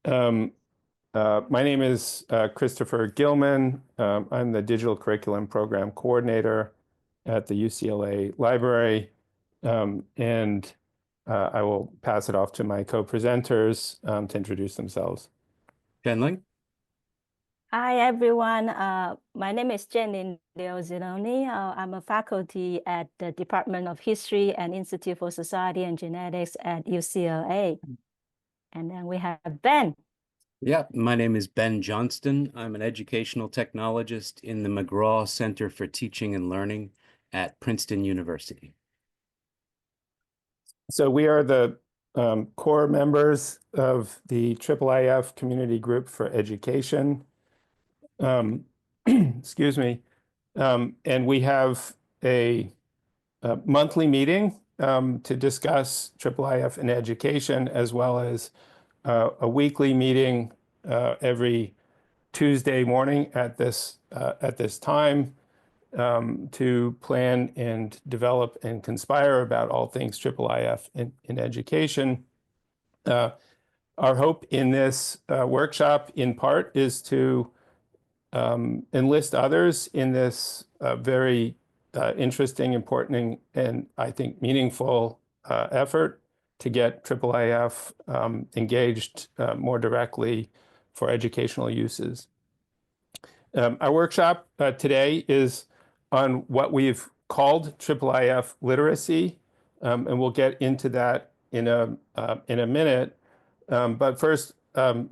Um, my name is Christopher Gilman. I'm the Digital Curriculum Program Coordinator at the UCLA Library. And I will pass it off to my co-presenters to introduce themselves. Chen. Hi, everyone. My name is Jenny Leoziloni. I'm a faculty at the Department of History and Institute for Society and Genetics at UCLA. And then we have Ben. Yeah, my name is Ben Johnston. I'm an educational technologist in the McGraw Center for Teaching and Learning at Princeton University. So we are the core members of the IIIF Community Group for Education. Excuse me. And we have a monthly meeting to discuss IIIF in education, as well as a weekly meeting every Tuesday morning at this time to plan and develop and conspire about all things IIIF in education. Our hope in this workshop, in part, is to enlist others in this very interesting, important, and I think meaningful effort to get IIIF engaged more directly for educational uses. Our workshop today is on what we've called IIIF Literacy, and we'll get into that in a minute. But first,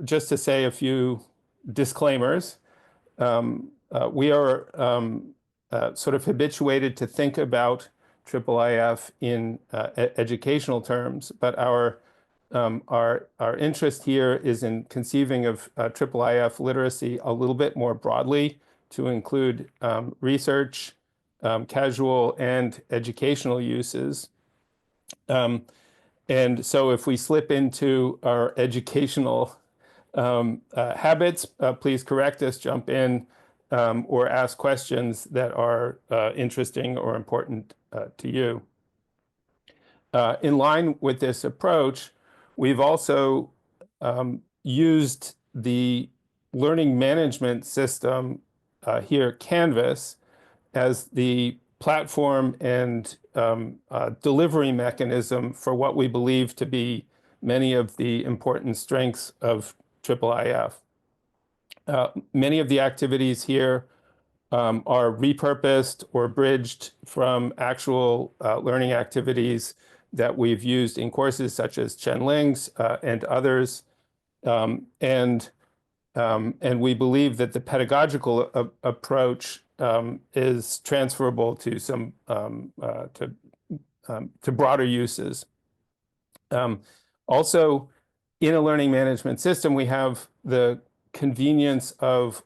just to say a few disclaimers. We are sort of habituated to think about IIIF in educational terms, but our interest here is in conceiving of IIIF literacy a little bit more broadly to include research, casual and educational uses. And so if we slip into our educational habits, please correct us, jump in, or ask questions that are interesting or important to you. In line with this approach, we've also used the learning management system here, Canvas, as the platform and delivery mechanism for what we believe to be many of the important strengths of IIIF. Many of the activities here are repurposed or bridged from actual learning activities that we've used in courses such as Chen Ling's and others. And we believe that the pedagogical approach is transferable to some to broader uses. Also, in a learning management system, we have the convenience of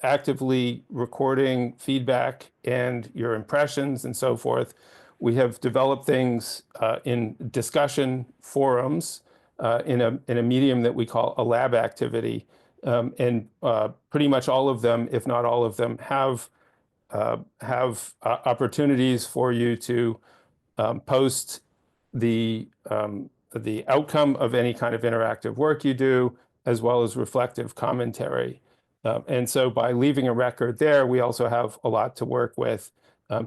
actively recording feedback and your impressions and so forth. We have developed things in discussion forums in a medium that we call a lab activity. And pretty much all of them, if not all of them, have opportunities for you to post the outcome of any kind of interactive work you do, as well as reflective commentary. And so by leaving a record there, we also have a lot to work with,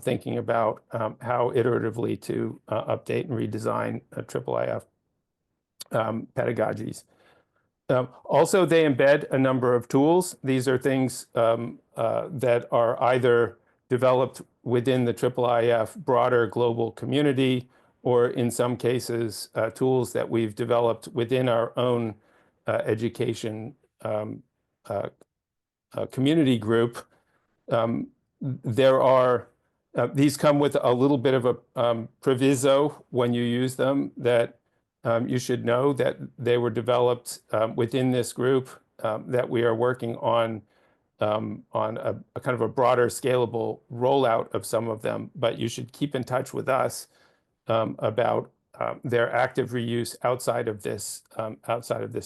thinking about how iteratively to update and redesign IIIF pedagogies. Also, they embed a number of tools. These are things that are either developed within the IIIF broader global community, or in some cases, tools that we've developed within our own education community group. These come with a little bit of a proviso when you use them, that you should know that they were developed within this group, that we are working on a kind of a broader scalable rollout of some of them, but you should keep in touch with us about their active reuse outside of this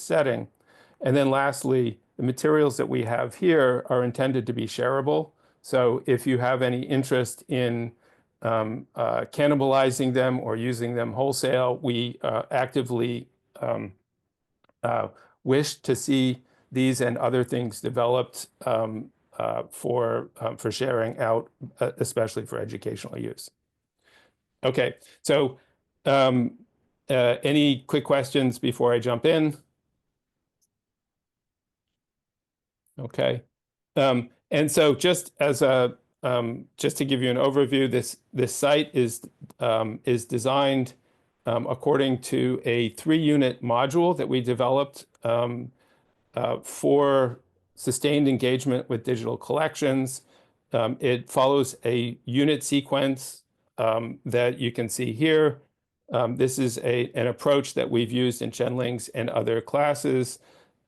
setting. And then lastly, the materials that we have here are intended to be shareable. So if you have any interest in cannibalizing them or using them wholesale, we actively wish to see these and other things developed for sharing out, especially for educational use. Okay, so any quick questions before I jump in? Okay, and so just as a just to give you an overview, this site is designed according to a 3-unit module that we developed for sustained engagement with digital collections. It follows a unit sequence that you can see here. This is an approach that we've used in Chenling's and other classes,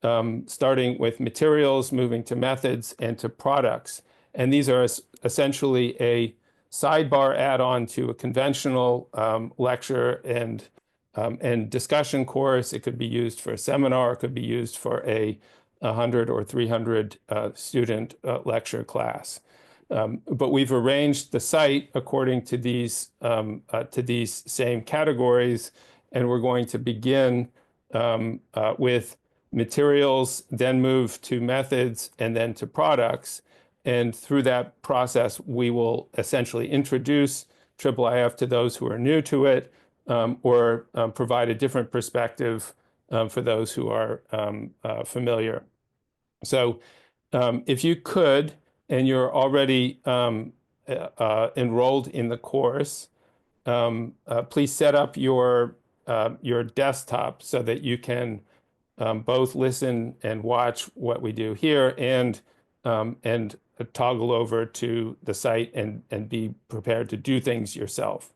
starting with materials, moving to methods, and to products. And these are essentially a sidebar add-on to a conventional lecture and discussion course. It could be used for a seminar. It could be used for a 100 or 300 student lecture class. But we've arranged the site according to these same categories, and we're going to begin with materials, then move to methods, and then to products. And through that process, we will essentially introduce IIIF to those who are new to it, or provide a different perspective for those who are familiar. So if you could, and you're already enrolled in the course, please set up your desktop so that you can both listen and watch what we do here and toggle over to the site and be prepared to do things yourself.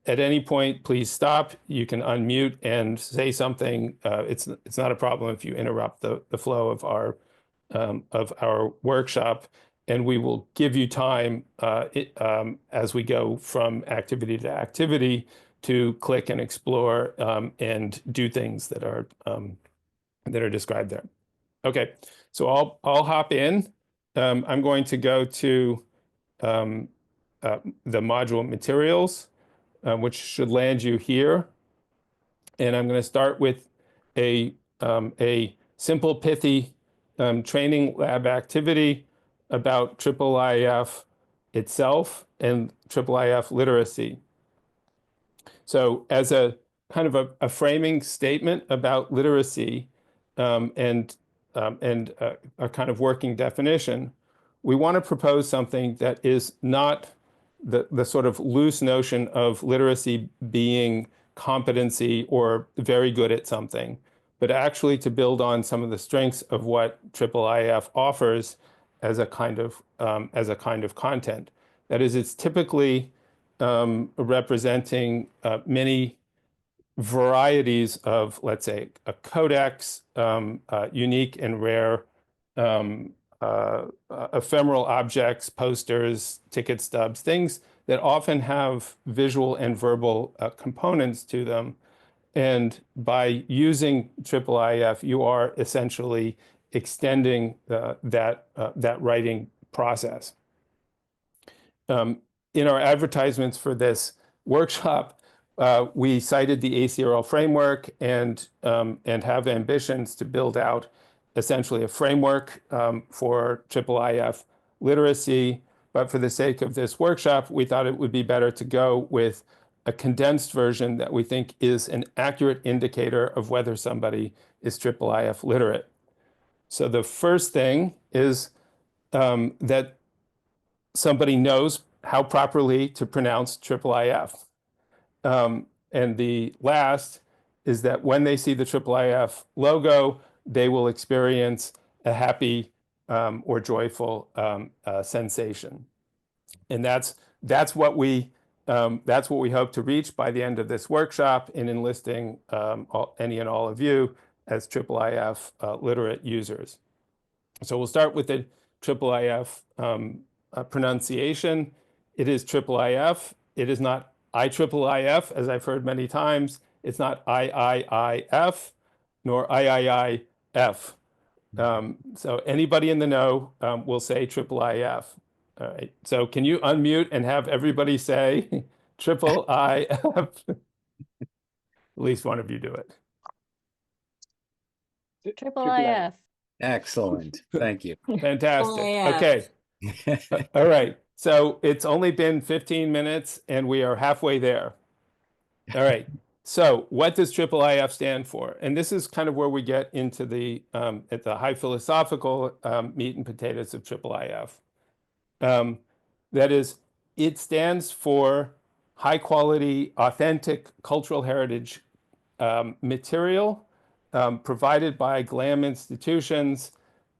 At any point, please stop. You can unmute and say something. It's not a problem if you interrupt the flow of our workshop, and we will give you time as we go from activity to activity to click and explore and do things that are described there. Okay, so I'll hop in. I'm going to go to the module materials, which should land you here. And I'm going to start with a simple, pithy training lab activity about IIIF itself and IIIF literacy. So as a kind of a framing statement about literacy and a kind of working definition, we want to propose something that is not the sort of loose notion of literacy being competency or very good at something, but actually to build on some of the strengths of what IIIF offers as a kind of content. That is, it's typically representing many varieties of, let's say, a codex, unique and rare ephemeral objects, posters, ticket stubs, things that often have visual and verbal components to them. And by using IIIF, you are essentially extending that writing process. In our advertisements for this workshop, we cited the ACRL framework and have ambitions to build out essentially a framework for IIIF literacy. But for the sake of this workshop, we thought it would be better to go with a condensed version that we think is an accurate indicator of whether somebody is IIIF literate. So the first thing is that somebody knows how properly to pronounce IIIF. And the last is that when they see the IIIF logo, they will experience a happy or joyful sensation. And that's what we hope to reach by the end of this workshop in enlisting any and all of you as IIIF literate users. So we'll start with the IIIF pronunciation. It is IIIF. It is not IIIF, as I've heard many times. It's not IIIF, nor IIIF. So anybody in the know will say IIIF. All right. So can you unmute and have everybody say IIIF? At least one of you do it. IIIF. Excellent. Thank you. Fantastic. IIIF. Okay. All right. So it's only been 15 minutes and we are halfway there. All right. So what does IIIF stand for? And this is kind of where we get into the at the high philosophical meat and potatoes of IIIF. That is, it stands for high quality, authentic cultural heritage material provided by GLAM institutions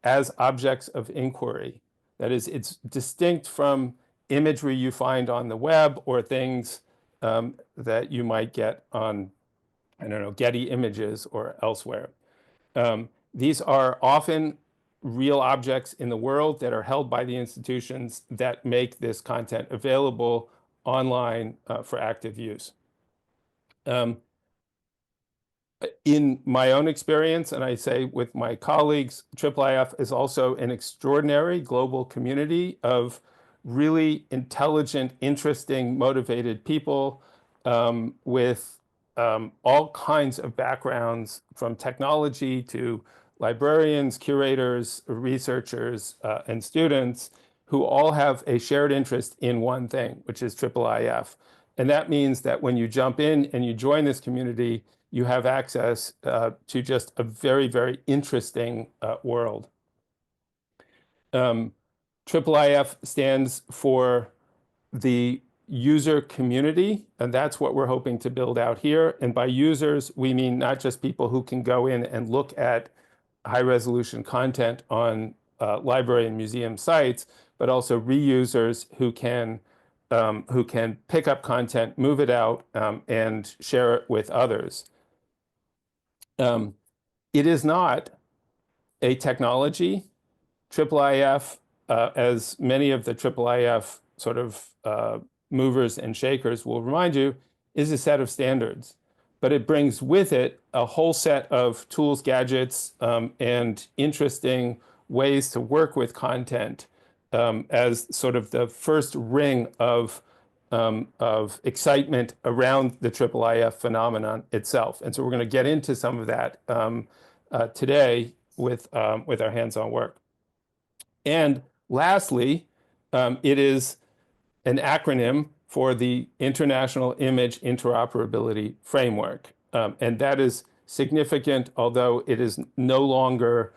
as objects of inquiry. That is, it's distinct from imagery you find on the web or things that you might get on, I don't know, Getty Images or elsewhere. These are often real objects in the world that are held by the institutions that make this content available online for active use. In my own experience, and I say with my colleagues, IIIF is also an extraordinary global community of really intelligent, interesting, motivated people with all kinds of backgrounds, from technology to librarians, curators, researchers, and students, who all have a shared interest in one thing, which is IIIF. And that means that when you jump in and you join this community, you have access to just a very, very interesting world. IIIF stands for the user community, and that's what we're hoping to build out here. And by users, we mean not just people who can go in and look at high-resolution content on library and museum sites, but also reusers who can pick up content, move it out, and share it with others. It is not a technology. IIIF, as many of the IIIF sort of movers and shakers will remind you, is a set of standards. But it brings with it a whole set of tools, gadgets, and interesting ways to work with content as sort of the first ring of excitement around the IIIF phenomenon itself. And so we're going to get into some of that today with our hands-on work. And lastly, it is an acronym for the International Image Interoperability Framework. And that is significant, although it is no longer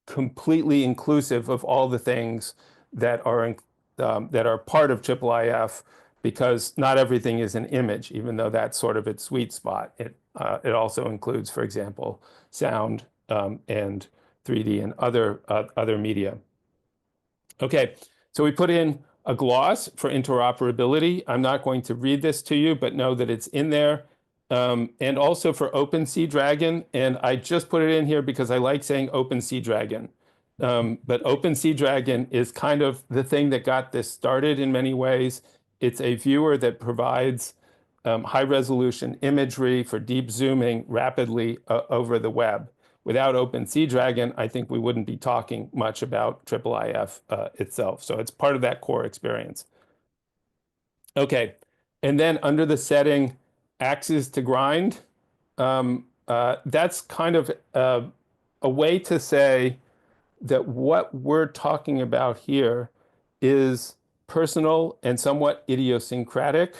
completely inclusive of all the things that are part of IIIF, because not everything is an image, even though that's sort of its sweet spot. It also includes, for example, sound and 3D and other media. Okay, so we put in a gloss for interoperability. I'm not going to read this to you, but know that it's in there. And also for OpenSeaDragon, and I just put it in here because I like saying OpenSeaDragon. But OpenSeaDragon is kind of the thing that got this started in many ways. It's a viewer that provides high-resolution imagery for deep zooming rapidly over the web. Without OpenSeaDragon, I think we wouldn't be talking much about IIIF itself. So it's part of that core experience. Okay, and then under the setting axes to grind, that's kind of a way to say that what we're talking about here is personal and somewhat idiosyncratic.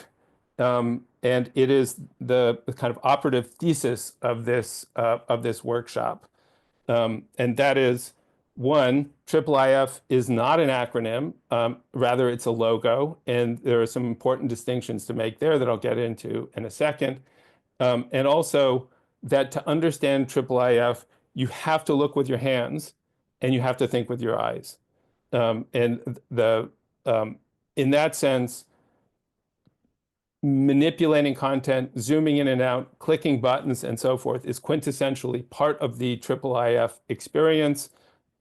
And it is the kind of operative thesis of this workshop. And that is, one, IIIF is not an acronym, rather it's a logo, and there are some important distinctions to make there that I'll get into in a second. And also that to understand IIIF, you have to look with your hands and you have to think with your eyes. And in that sense, manipulating content, zooming in and out, clicking buttons, and so forth is quintessentially part of the IIIF experience.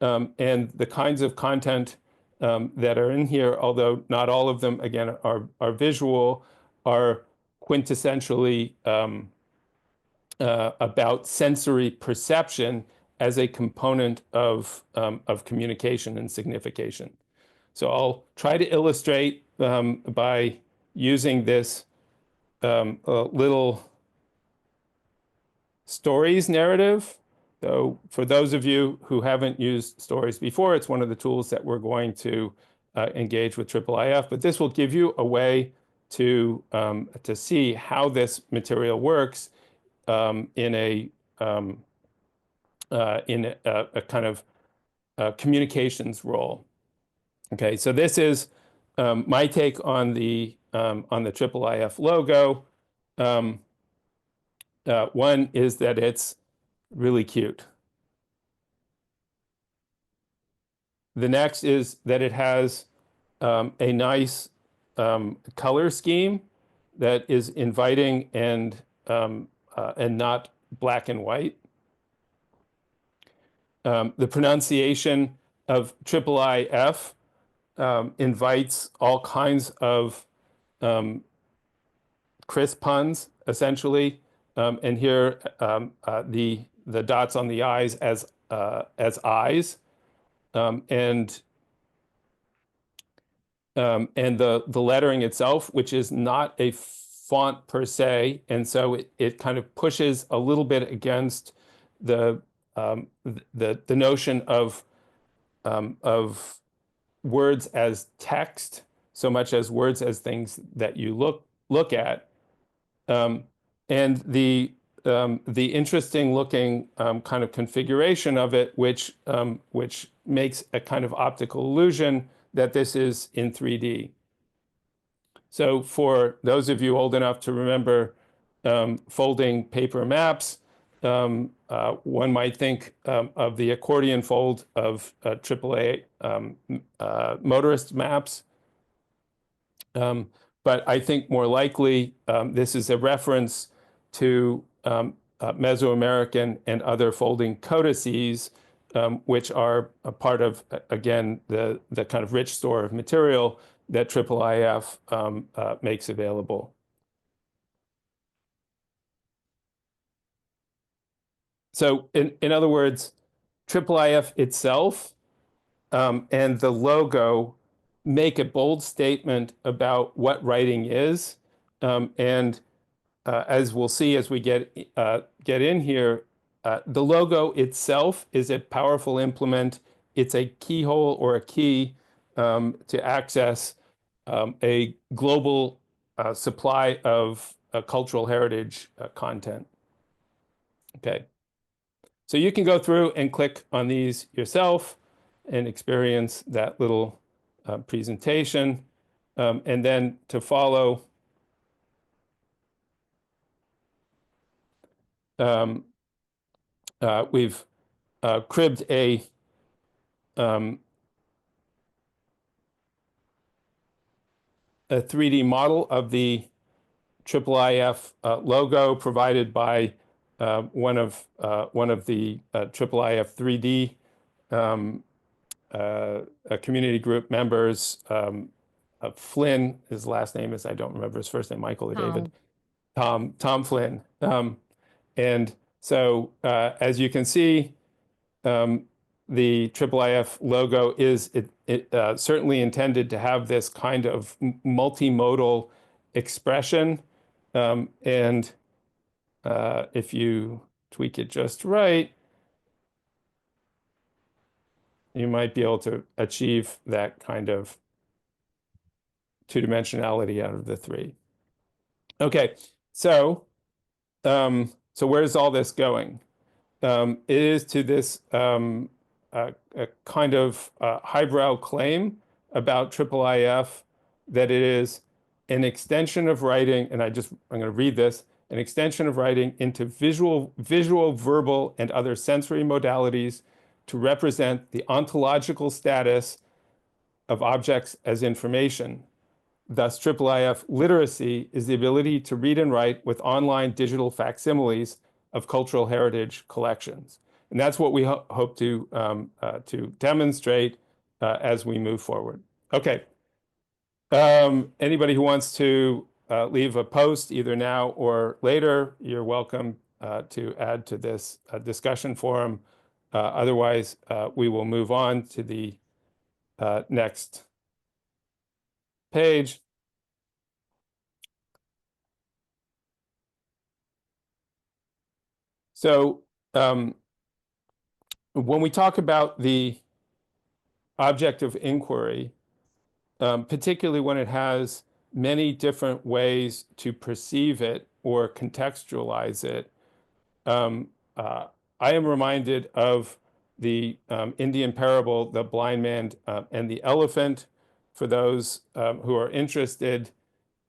And the kinds of content that are in here, although not all of them, again, are visual, are quintessentially about sensory perception as a component of communication and signification. So I'll try to illustrate by using this little stories narrative. So for those of you who haven't used stories before, it's one of the tools that we're going to engage with IIIF, but this will give you a way to see how this material works in a kind of communications role. Okay, so this is my take on the IIIF logo. One is that it's really cute. The next is that it has a nice color scheme that is inviting and not black and white. The pronunciation of IIIF invites all kinds of crisp puns, essentially, and here the dots on the eyes as eyes, and the lettering itself, which is not a font per se, and so it kind of pushes a little bit against the notion of words as text, so much as words as things that you look at, and the interesting looking kind of configuration of it, which makes a kind of optical illusion that this is in 3D. So for those of you old enough to remember folding paper maps, one might think of the accordion fold of AAA motorist maps. But I think more likely this is a reference to Mesoamerican and other folding codices, which are a part of, again, the kind of rich store of material that IIIF makes available. So in other words, IIIF itself and the logo make a bold statement about what writing is. And as we'll see as we get in here, the logo itself is a powerful implement. It's a keyhole or a key to access a global supply of cultural heritage content. Okay. So you can go through and click on these yourself and experience that little presentation. And then to follow, we've cribbed a 3D model of the IIIF logo provided by one of the IIIF 3D community group members. Flynn, his last name is, I don't remember his first name, Michael or David. Tom Flynn. And so as you can see, the IIIF logo is certainly intended to have this kind of multimodal expression. And if you tweak it just right, you might be able to achieve that kind of two-dimensionality out of the three. Okay, so where's all this going? It is to this a kind of highbrow claim about IIIF that it is an extension of writing, and I'm going to read this, an extension of writing into visual, verbal, and other sensory modalities to represent the ontological status of objects as information. Thus, IIIF literacy is the ability to read and write with online digital facsimiles of cultural heritage collections. And that's what we hope to demonstrate as we move forward. Okay. Anybody who wants to leave a post either now or later, you're welcome to add to this discussion forum. Otherwise, we will move on to the next page. So when we talk about the object of inquiry, particularly when it has many different ways to perceive it or contextualize it, I am reminded of the Indian parable, The Blind Man and the Elephant. For those who are interested,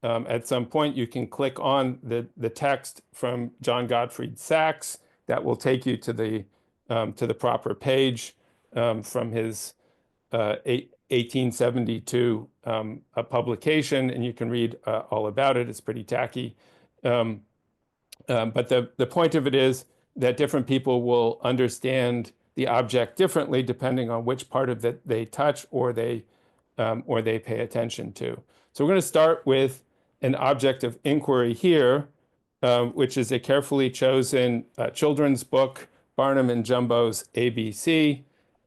at some point you can click on the text from John Gottfried Sachs that will take you to the proper page from his 1872 a publication, and you can read all about it. It's pretty tacky. But the point of it is that different people will understand the object differently depending on which part of it they touch or they pay attention to. So we're going to start with an object of inquiry here, which is a carefully chosen children's book, Barnum and Jumbo's ABC.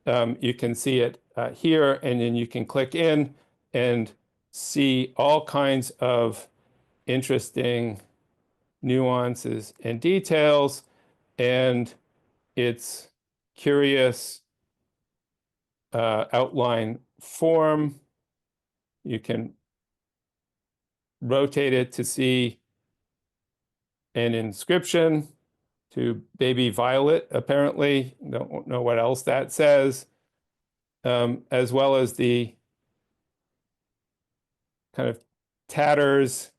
You can see it here, and then you can click in and see all kinds of interesting nuances and details, and its curious outline form. You can rotate it to see an inscription to Baby Violet, apparently. Don't know what else that says, as well as the kind of tatters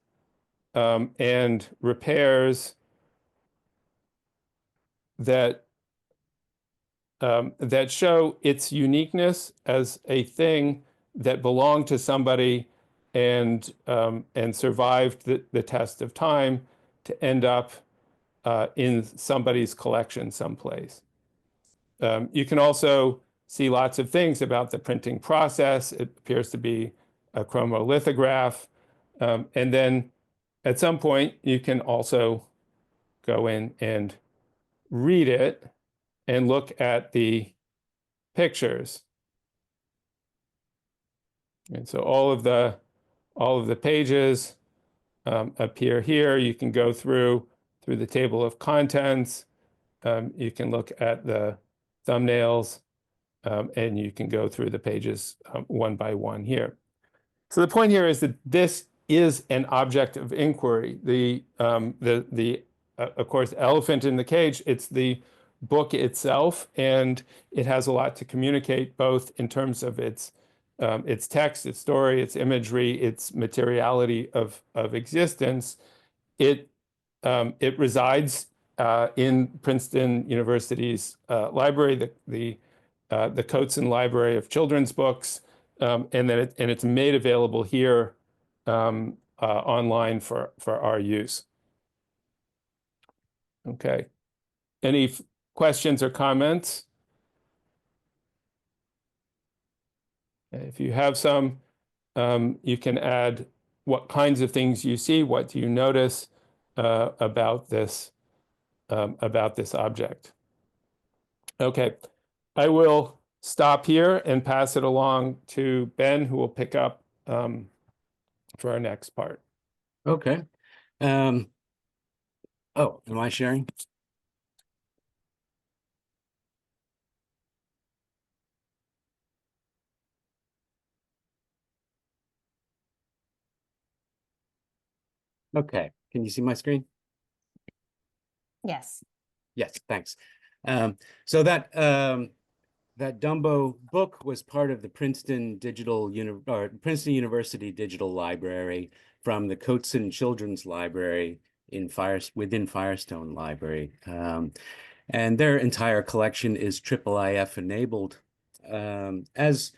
and repairs that that show its uniqueness as a thing that belonged to somebody and survived the test of time to end up in somebody's collection someplace. You can also see lots of things about the printing process. It appears to be a chromolithograph. And then at some point, you can also go in and read it and look at the pictures. And so all of the pages appear here. You can go through the table of contents. You can look at the thumbnails, and you can go through the pages one by one here. So the point here is that this is an object of inquiry. Of course, elephant in the cage, it's the book itself, and it has a lot to communicate, both in terms of its text, its story, its imagery, its materiality of existence. It resides in Princeton University's library, the Coates Library of Children's Books, and it's made available here online for our use. Okay. Any questions or comments? If you have some, you can add what kinds of things you see, what do you notice about this object. Okay, I will stop here and pass it along to Ben, who will pick up for our next part. Okay. Oh, am I sharing? Okay, can you see my screen? Yes. Yes, thanks. So that Dumbo book was part of the Princeton Princeton University Digital Library from the Coates Children's Library within Firestone Library. And their entire collection is IIIF enabled. As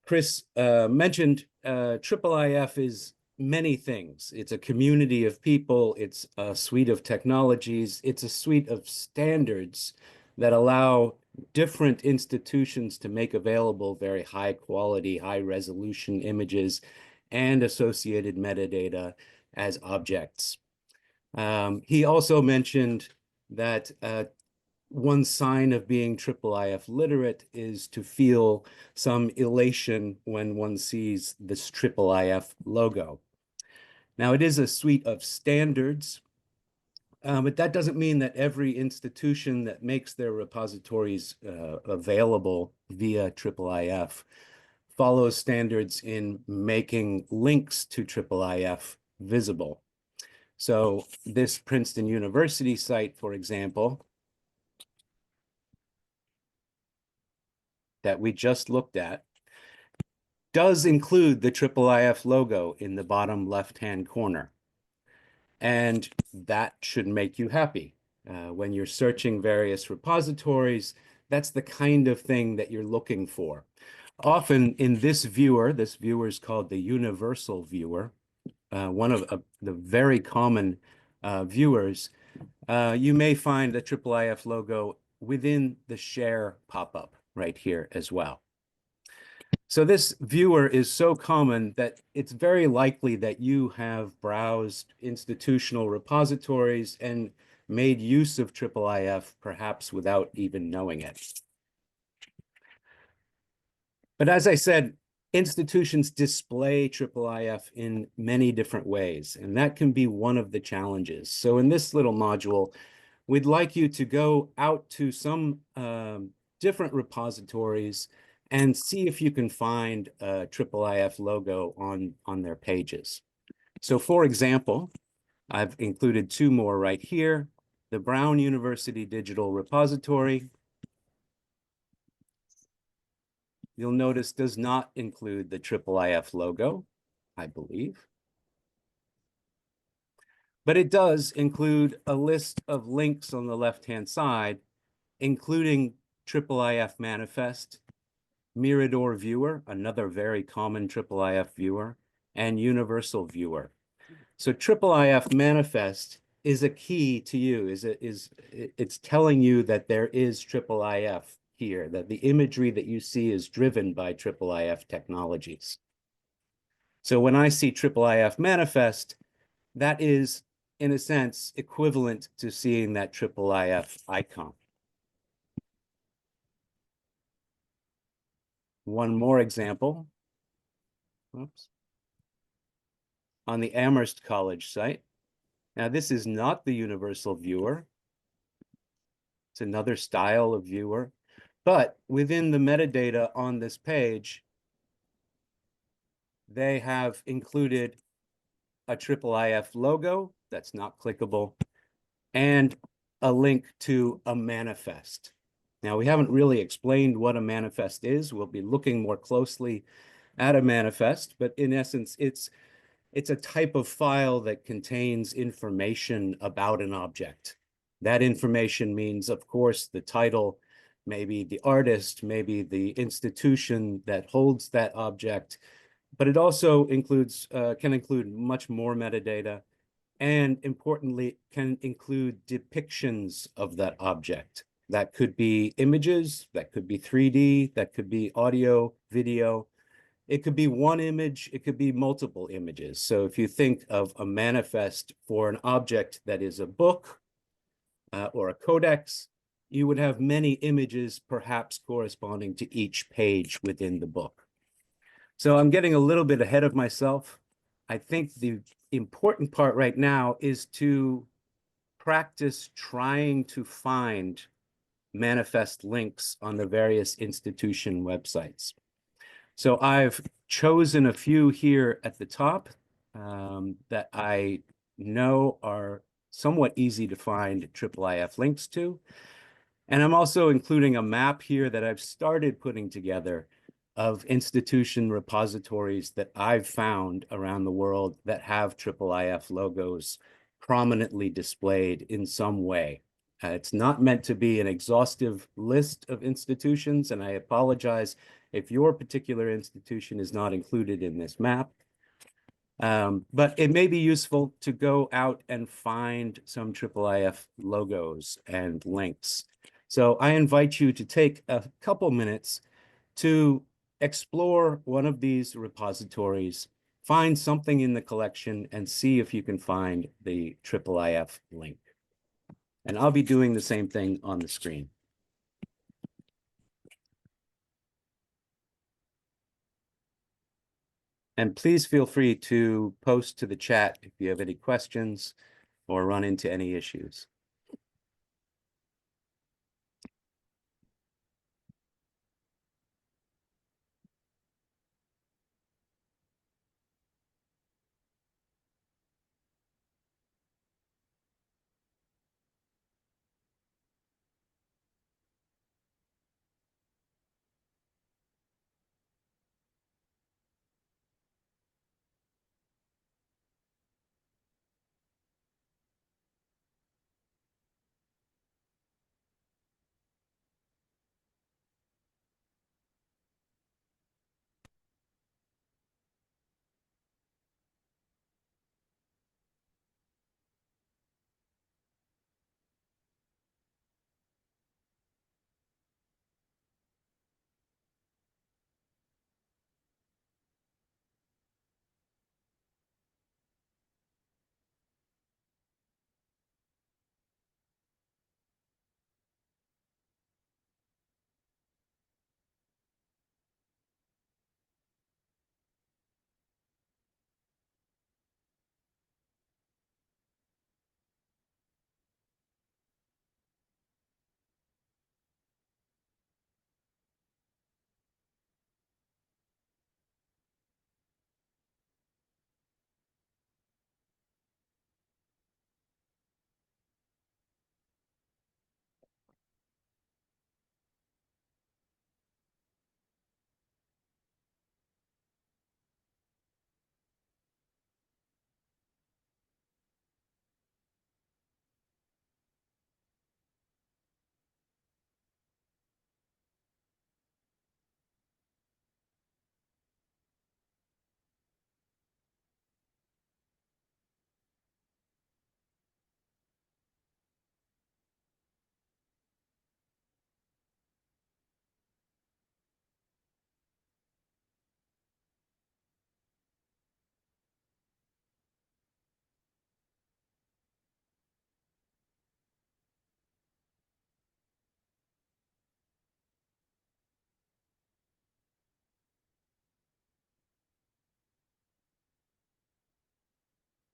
Chris mentioned, IIIF is many things. It's a community of people. It's a suite of technologies. It's a suite of standards that allow different institutions to make available very high quality, high resolution images and associated metadata as objects. He also mentioned that one sign of being IIIF literate is to feel some elation when one sees this IIIF logo. Now, it is a suite of standards, but that doesn't mean that every institution that makes their repositories available via IIIF follows standards in making links to IIIF visible. So this Princeton University site, for example, that we just looked at, does include the IIIF logo in the bottom left-hand corner. And that should make you happy. When you're searching various repositories, that's the kind of thing that you're looking for. Often in this viewer is called the universal viewer, one of the very common viewers, you may find the IIIF logo within the share pop-up right here as well. So this viewer is so common that it's very likely that you have browsed institutional repositories and made use of IIIF, perhaps without even knowing it. But as I said, institutions display IIIF in many different ways, and that can be one of the challenges. So in this little module, we'd like you to go out to some different repositories and see if you can find a IIIF logo on their pages. So for example, I've included two more right here. The Brown University Digital Repository, you'll notice, does not include the IIIF logo, I believe. But it does include a list of links on the left-hand side, including IIIF Manifest, Mirador Viewer, another very common IIIF viewer, and Universal Viewer. So IIIF Manifest is a key to you, it's telling you that there is IIIF here, that the imagery that you see is driven by IIIF technologies. So when I see IIIF Manifest, that is, in a sense, equivalent to seeing that IIIF icon. One more example. Oops. On the Amherst College site. Now, this is not the universal viewer. It's another style of viewer. But within the metadata on this page, they have included a IIIF logo that's not clickable and a link to a manifest. Now, we haven't really explained what a manifest is. We'll be looking more closely at a manifest, but in essence, it's a type of file that contains information about an object. That information means, of course, the title, maybe the artist, maybe the institution that holds that object, but it also includes, can include much more metadata, and importantly, can include depictions of that object. That could be images, that could be 3D, that could be audio, video. It could be one image, it could be multiple images. So if you think of a manifest for an object that is a book or a codex, you would have many images perhaps corresponding to each page within the book. So I'm getting a little bit ahead of myself. I think the important part right now is to practice trying to find manifest links on the various institution websites. So I've chosen a few here at the top that I know are somewhat easy to find IIIF links to. And I'm also including a map here that I've started putting together of institution repositories that I've found around the world that have IIIF logos prominently displayed in some way. It's not meant to be an exhaustive list of institutions, and I apologize if your particular institution is not included in this map. But it may be useful to go out and find some IIIF logos and links. So I invite you to take a couple minutes to explore one of these repositories, find something in the collection, and see if you can find the IIIF link. And I'll be doing the same thing on the screen. And please feel free to post to the chat if you have any questions. or run into any issues.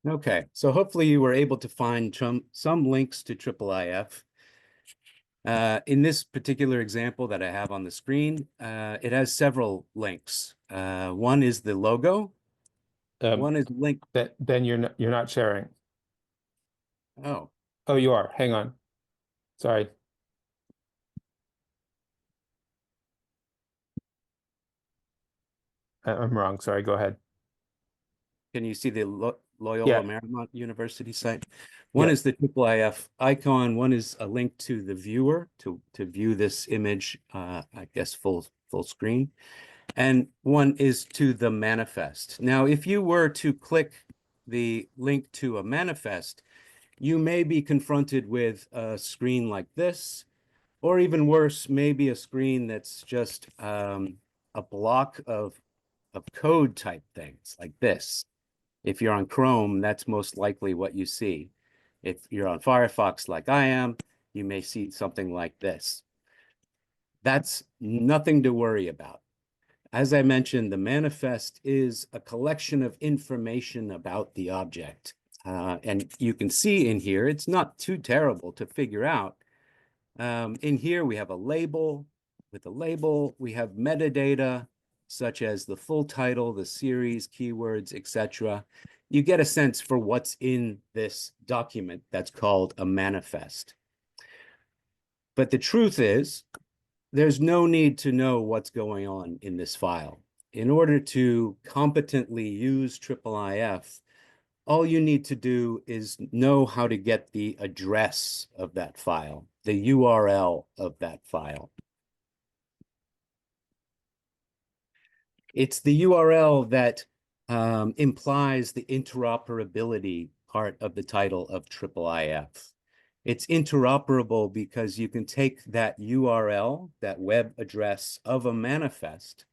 Okay, so hopefully you were able to find some links to IIIF. In this particular example that I have on the screen, it has several links. One is the logo. One is link. Ben, you're not sharing. Oh, Oh, you are. Hang on. Sorry. I'm wrong. Sorry. Go ahead. can you see the Loyola Yeah. Marymount University site? One Yeah. is the IIIF icon. One is a link to the viewer to view this image, I guess full screen. And one is to the manifest. Now, if you were to click the link to a manifest, you may be confronted with a screen like this, or even worse, maybe a screen that's just a block of code type things like this. If you're on Chrome, that's most likely what you see. If you're on Firefox like I am, you may see something like this. That's nothing to worry about. As I mentioned, the manifest is a collection of information about the object. And you can see in here, it's not too terrible to figure out. In here, we have a label. With the label, we have metadata, such as the full title, the series, keywords, etc. You get a sense for what's in this document that's called a manifest. But the truth is, there's no need to know what's going on in this file. In order to competently use IIIF, all you need to do is know how to get the address of that file, the URL of that file. It's the URL that implies the interoperability part of the title of IIIF. It's interoperable because you can take that URL, that web address of a manifest,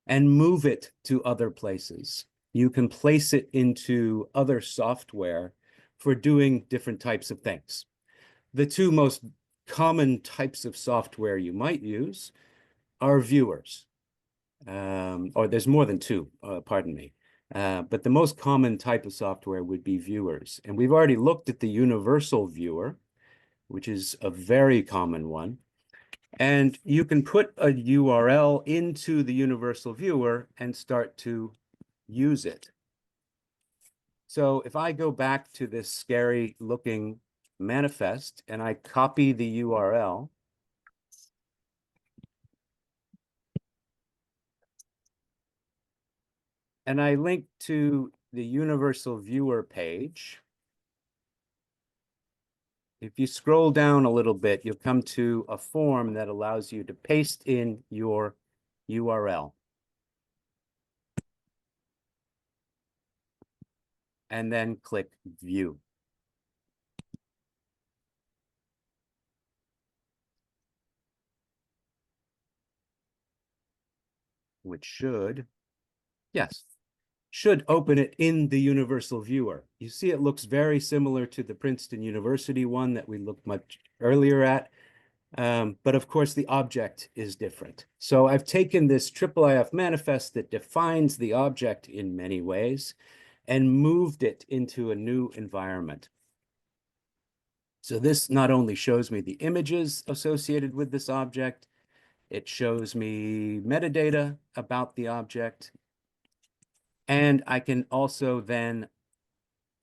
and move it to other places. You can place it into other software for doing different types of things. The two most common types of software you might use are viewers. Or there's more than two, pardon me. But the most common type of software would be viewers. And we've already looked at the universal viewer, which is a very common one. And you can put a URL into the universal viewer and start to use it. So if I go back to this scary looking manifest and I copy the URL, and I link to the universal viewer page, if you scroll down a little bit, you'll come to a form that allows you to paste in your URL. And then click View. Which should, yes, should open it in the universal viewer. You see it looks very similar to the Princeton University one that we looked much earlier at. But of course, the object is different. So I've taken this IIIF manifest that defines the object in many ways and moved it into a new environment. So this not only shows me the images associated with this object, it shows me metadata about the object, and I can also then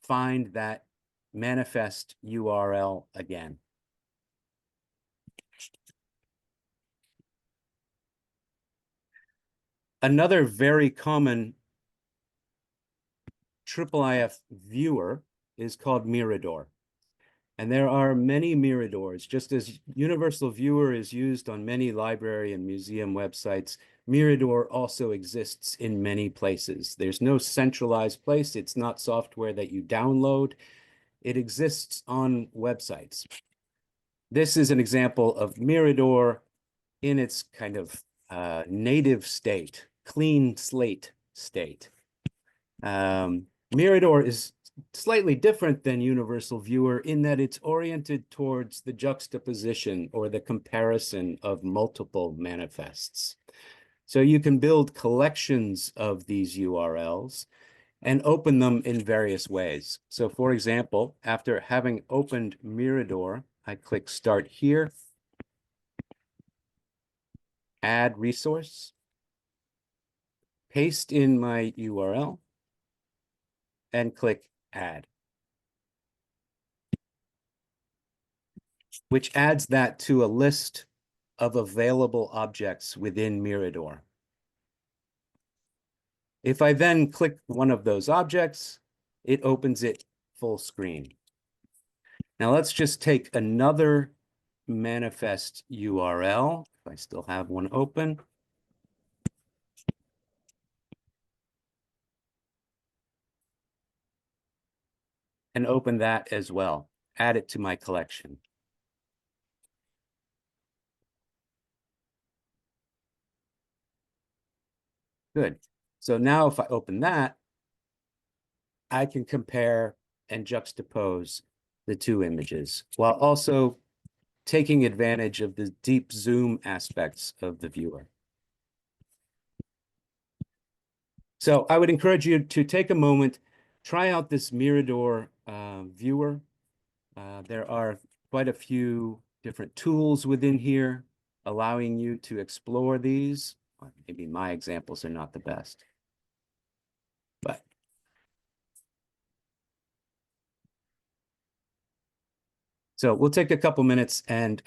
find that manifest URL again. Another very common IIIF viewer is called Mirador. And there are many Miradors. Just as Universal Viewer is used on many library and museum websites, Mirador also exists in many places. There's no centralized place. It's not software that you download. It exists on websites. This is an example of Mirador in its kind of native state, clean slate state. Mirador is slightly different than Universal Viewer in that it's oriented towards the juxtaposition or the comparison of multiple manifests. So you can build collections of these URLs and open them in various ways. So for example, after having opened Mirador, I click Start Here, Add Resource, paste in my URL, and click Add, which adds that to a list of available objects within Mirador. If I then click one of those objects, it opens it full screen. Now let's just take another manifest URL, if I still have one open. And open that as well, add it to my collection. Good. So now if I open that, I can compare and juxtapose the two images while also taking advantage of the deep zoom aspects of the viewer. So I would encourage you to take a moment, try out this Mirador viewer. There are quite a few different tools within here allowing you to explore these. Maybe my examples are not the best, but so we'll take a couple minutes and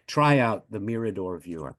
try out the Mirador viewer.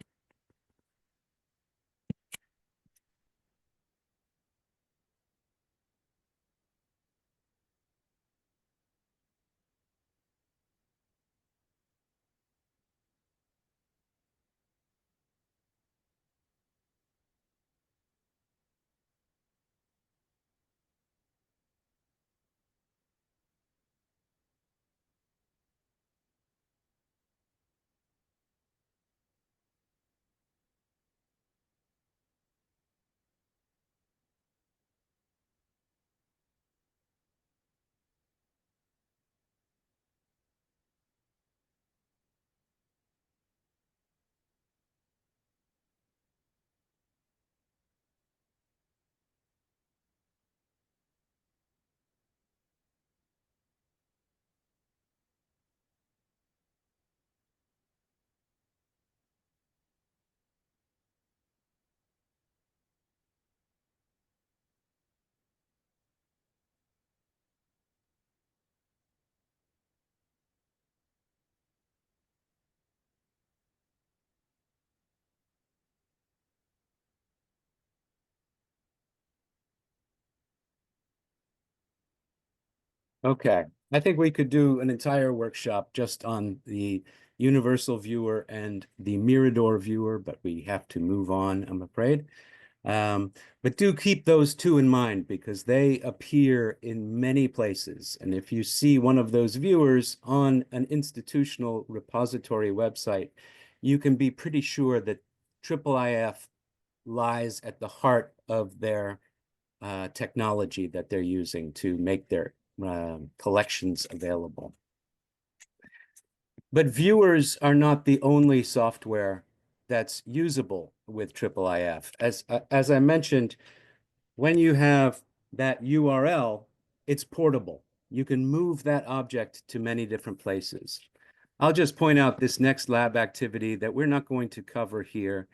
Okay, I think we could do an entire workshop just on the universal viewer and the Mirador viewer, but we have to move on, I'm afraid. But do keep those two in mind because they appear in many places. And if you see one of those viewers on an institutional repository website, you can be pretty sure that IIIF lies at the heart of their technology that they're using to make their collections available. But viewers are not the only software that's usable with IIIF. As I mentioned, when you have that URL, it's portable. You can move that object to many different places. I'll just point out this next lab activity that we're not going to cover here,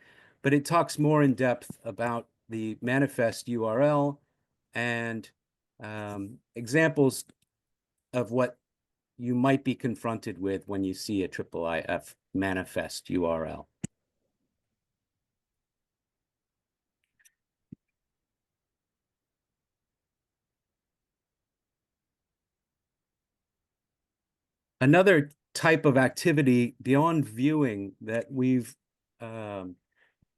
but it talks more in depth about the manifest URL and examples of what you might be confronted with when you see a IIIF manifest URL. Another type of activity beyond viewing that we've done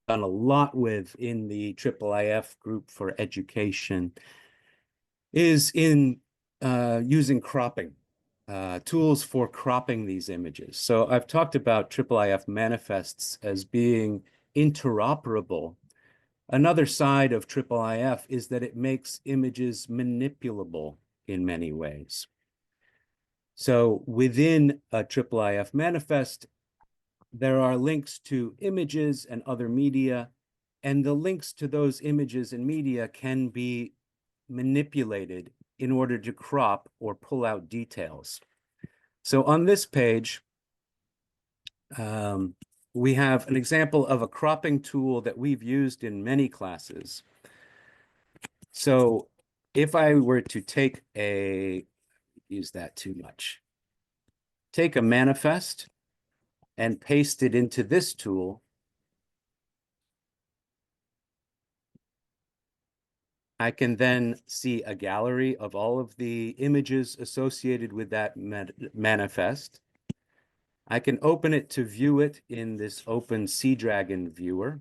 a lot with in the IIIF group for education is in using cropping, tools for cropping these images. So I've talked about IIIF manifests as being interoperable. Another side of IIIF is that it makes images manipulable in many ways. So within a IIIF manifest, there are links to images and other media, and the links to those images and media can be manipulated in order to crop or pull out details. So on this page, we have an example of a cropping tool that we've used in many classes. So if I were to take use that too much, take a manifest and paste it into this tool, I can then see a gallery of all of the images associated with that manifest. I can open it to view it in this open Sea Dragon viewer.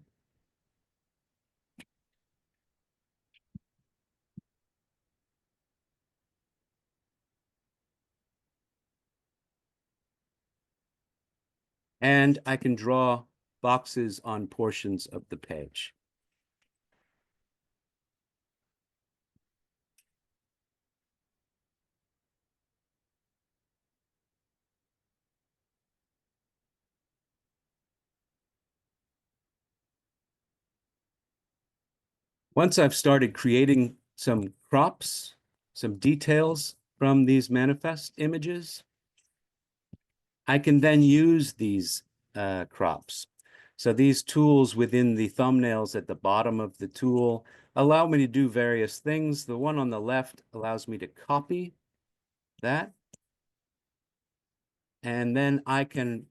And I can draw boxes on portions of the page. Once I've started creating some crops, some details from these manifest images, I can then use these crops. So these tools within the thumbnails at the bottom of the tool allow me to do various things. The one on the left allows me to copy that. And then I can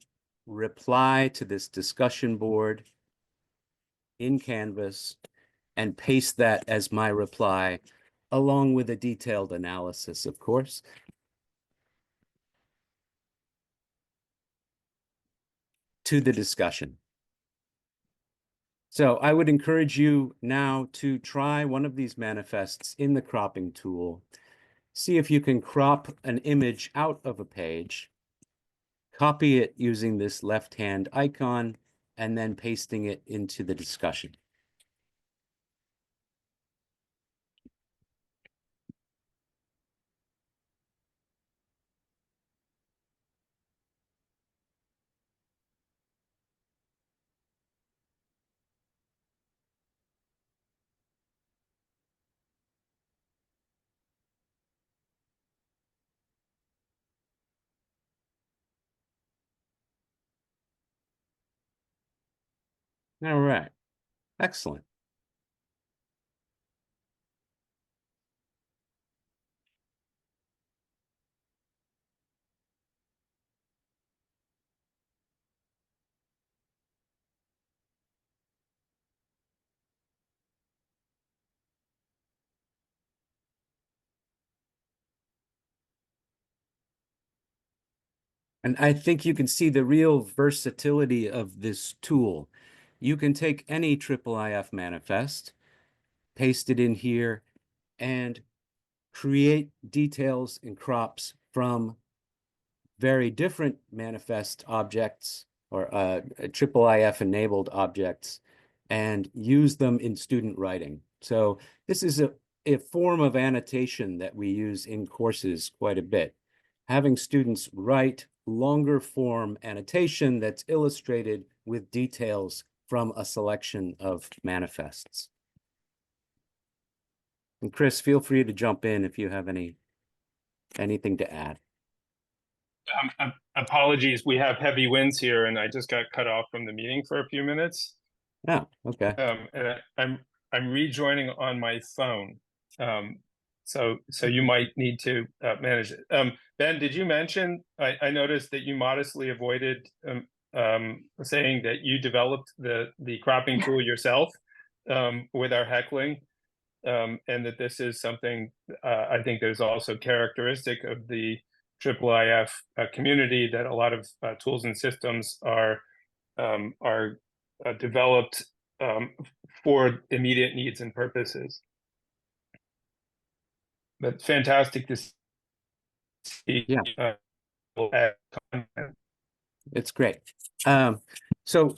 reply to this discussion board in Canvas and paste that as my reply, along with a detailed analysis, of course. To the discussion. So I would encourage you now to try one of these manifests in the cropping tool. See if you can crop an image out of a page, copy it using this left-hand icon, and then pasting it into the discussion. All right, excellent. And I think you can see the real versatility of this tool. You can take any IIIF manifest, paste it in here, and create details and crops from very different manifest objects or IIIF enabled objects and use them in student writing. So this is a form of annotation that we use in courses quite a bit. Having students write longer form annotation that's illustrated with details from a selection of manifests. And Chris, feel free to jump in if you have anything to add. Apologies, we have heavy winds here, and I just got cut off from the meeting for a few minutes. Oh, okay. And I'm rejoining on my phone, so you might need to manage it. Ben, did you mention? I noticed that you modestly avoided saying that you developed the cropping tool yourself with our heckling, and that this is something I think there's also characteristic of the IIIF community, that a lot of tools and systems are developed for immediate needs and purposes. But fantastic to see. Yeah. It's great. So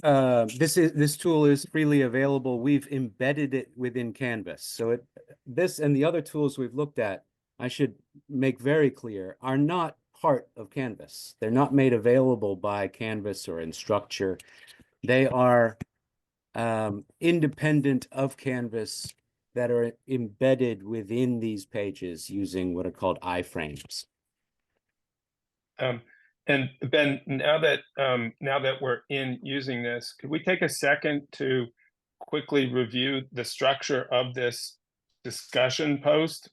this tool is freely available. We've embedded it within Canvas. So this and the other tools we've looked at, I should make very clear, are not part of Canvas. They're not made available by Canvas or Instructure. They are independent of Canvas that are embedded within these pages using what are called iframes. And Ben, now that we're in using this, could we take a second to quickly review the structure of this discussion post?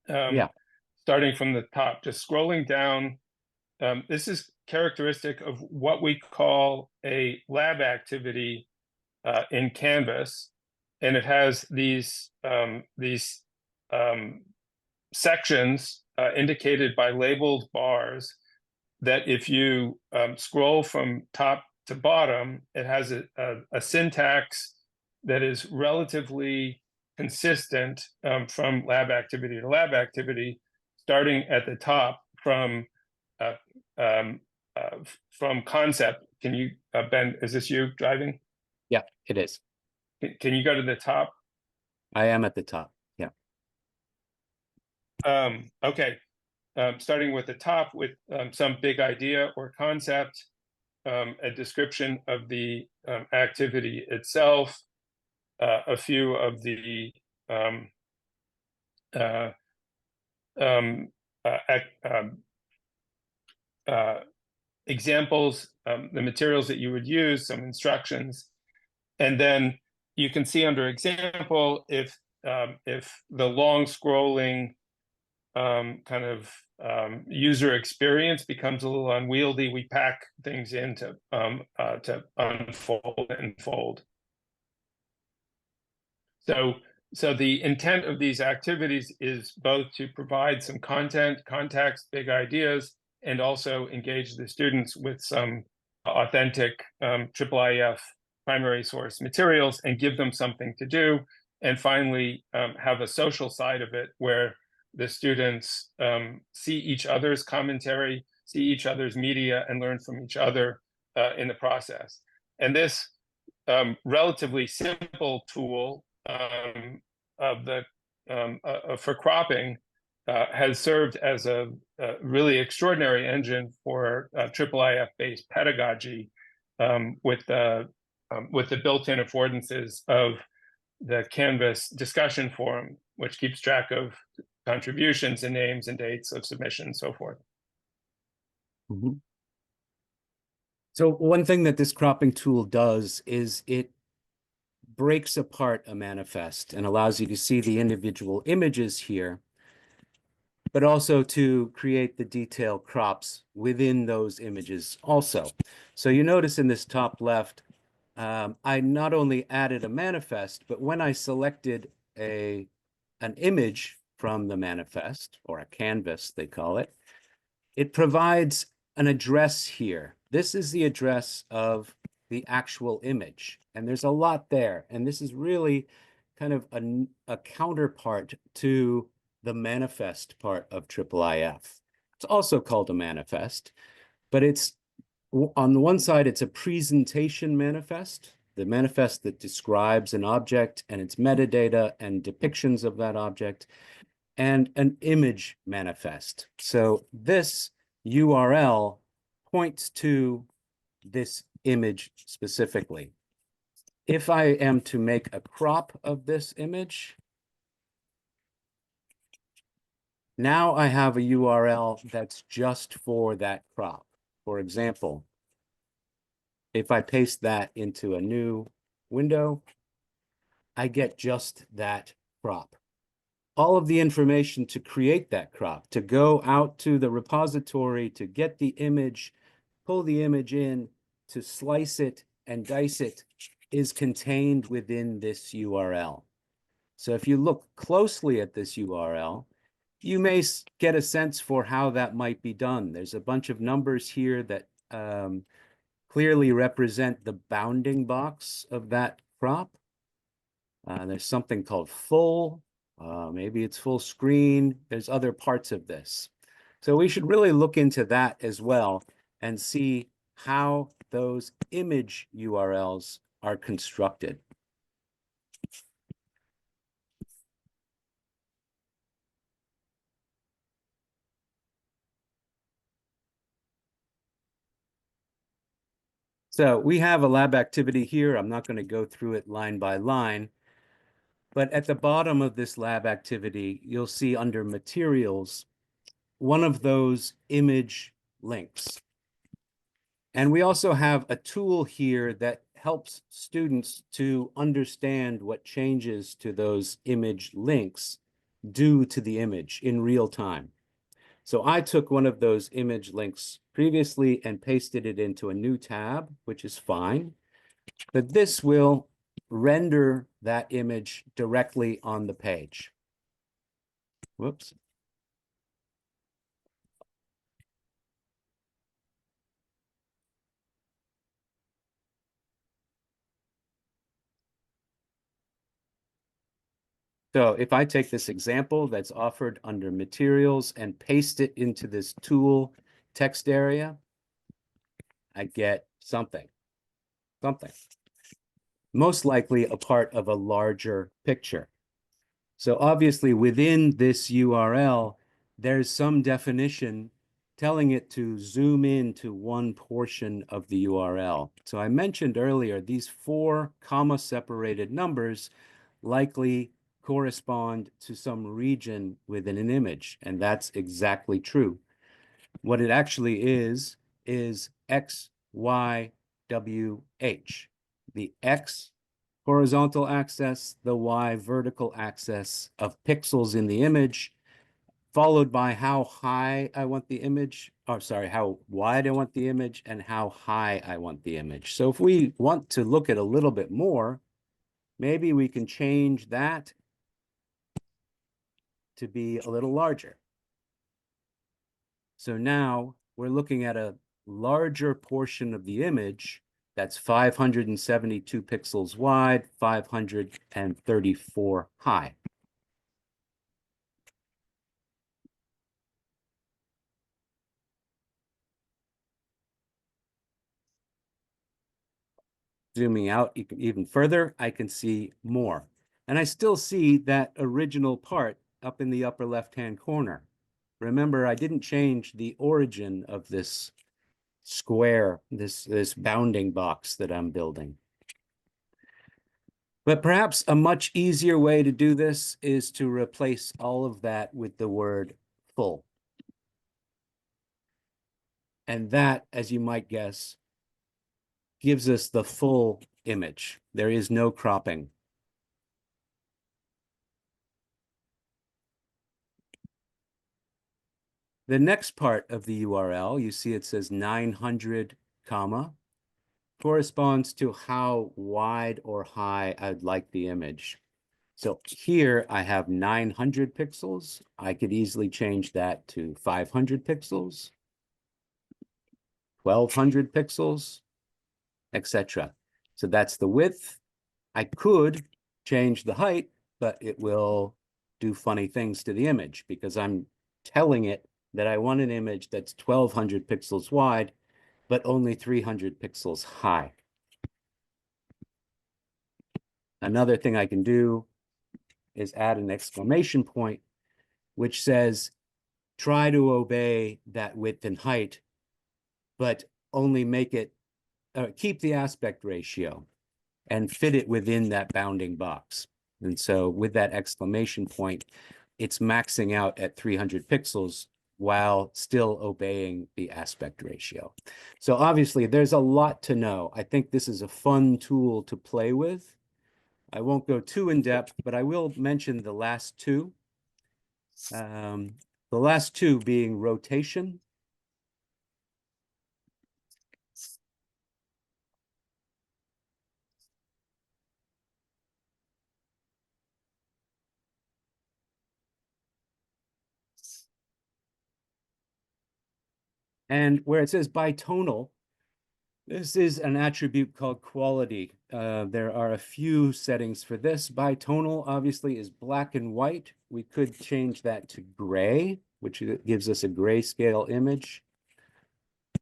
Yeah. Starting from the top, just scrolling down. This is characteristic of what we call a lab activity in Canvas, and it has these sections indicated by labeled bars that if you scroll from top to bottom, it has a syntax that is relatively consistent from lab activity to lab activity, starting at the top from concept. Can you, Ben, is this you driving? Yeah, it is. Can you go to the top? I am at the top. Yeah. Okay. Starting with the top with some big idea or concept, a description of the activity itself, a few of the examples, the materials that you would use, some instructions, and then you can see under example if the long scrolling kind of user experience becomes a little unwieldy, we pack things in to unfold and fold. So the intent of these activities is both to provide some content, context, big ideas, and also engage the students with some authentic IIIF primary source materials and give them something to do. And finally, have a social side of it where the students see each other's commentary, see each other's media, and learn from each other in the process. And this relatively simple tool for cropping has served as a really extraordinary engine for IIIF-based pedagogy with the built-in affordances of the Canvas discussion forum, which keeps track of contributions and names and dates of submission and so forth. Mm-hmm. So one thing that this cropping tool does is it breaks apart a manifest and allows you to see the individual images here, but also to create the detail crops within those images also. So you notice in this top left, I not only added a manifest, but when I selected an image from the manifest, or a canvas, they call it, it provides an address here. This is the address of the actual image, and there's a lot there. And this is really kind of a counterpart to the manifest part of IIIF. It's also called a manifest, but it's on the one side, it's a presentation manifest, the manifest that describes an object and its metadata and depictions of that object, and an image manifest. So this URL points to this image specifically. If I am to make a crop of this image, now I have a URL that's just for that crop. For example, if I paste that into a new window, I get just that crop. All of the information to create that crop, to go out to the repository, to get the image, pull the image in, to slice it and dice it, is contained within this URL. So if you look closely at this URL, you may get a sense for how that might be done. There's a bunch of numbers here that clearly represent the bounding box of that crop. There's something called full, maybe it's full screen. There's other parts of this. So we should really look into that as well and see how those image URLs are constructed. So we have a lab activity here. I'm not going to go through it line by line, but at the bottom of this lab activity, you'll see under materials, one of those image links. And we also have a tool here that helps students to understand what changes to those image links do to the image in real time. So I took one of those image links previously and pasted it into a new tab, which is fine. But this will render that image directly on the page. Whoops. So if I take this example that's offered under materials and paste it into this tool text area, I get something. Most likely a part of a larger picture. So obviously within this URL, there's some definition telling it to zoom in to one portion of the URL. So I mentioned earlier, these 4 comma-separated numbers likely correspond to some region within an image, and that's exactly true. What it actually is X, Y, W, H. The X horizontal axis, the Y vertical axis of pixels in the image, followed by how high I want the image, or sorry, how wide I want the image and how high I want the image. So if we want to look at a little bit more, maybe we can change that to be a little larger. So now we're looking at a larger portion of the image that's 572 pixels wide, 534 high. Zooming out even further, I can see more. And I still see that original part up in the upper left-hand corner. Remember, I didn't change the origin of this square, this bounding box that I'm building. But perhaps a much easier way to do this is to replace all of that with the word full. And that, as you might guess, gives us the full image. There is no cropping. The next part of the URL, you see it says 900, comma, corresponds to how wide or high I'd like the image. So here I have 900 pixels. I could easily change that to 500 pixels 1200 pixels, etc. So that's the width. I could change the height, but it will do funny things to the image because I'm telling it that I want an image that's 1200 pixels wide, but only 300 pixels high. Another thing I can do is add an exclamation point, which says, try to obey that width and height, but only make it, keep the aspect ratio and fit it within that bounding box. And so with that exclamation point, it's maxing out at 300 pixels while still obeying the aspect ratio. So obviously there's a lot to know. I think this is a fun tool to play with. I won't go too in depth, but I will mention the last two. The last two being rotation. And where it says bitonal, this is an attribute called quality. There are a few settings for this. Bitonal obviously is black and white. We could change that to gray, which gives us a grayscale image.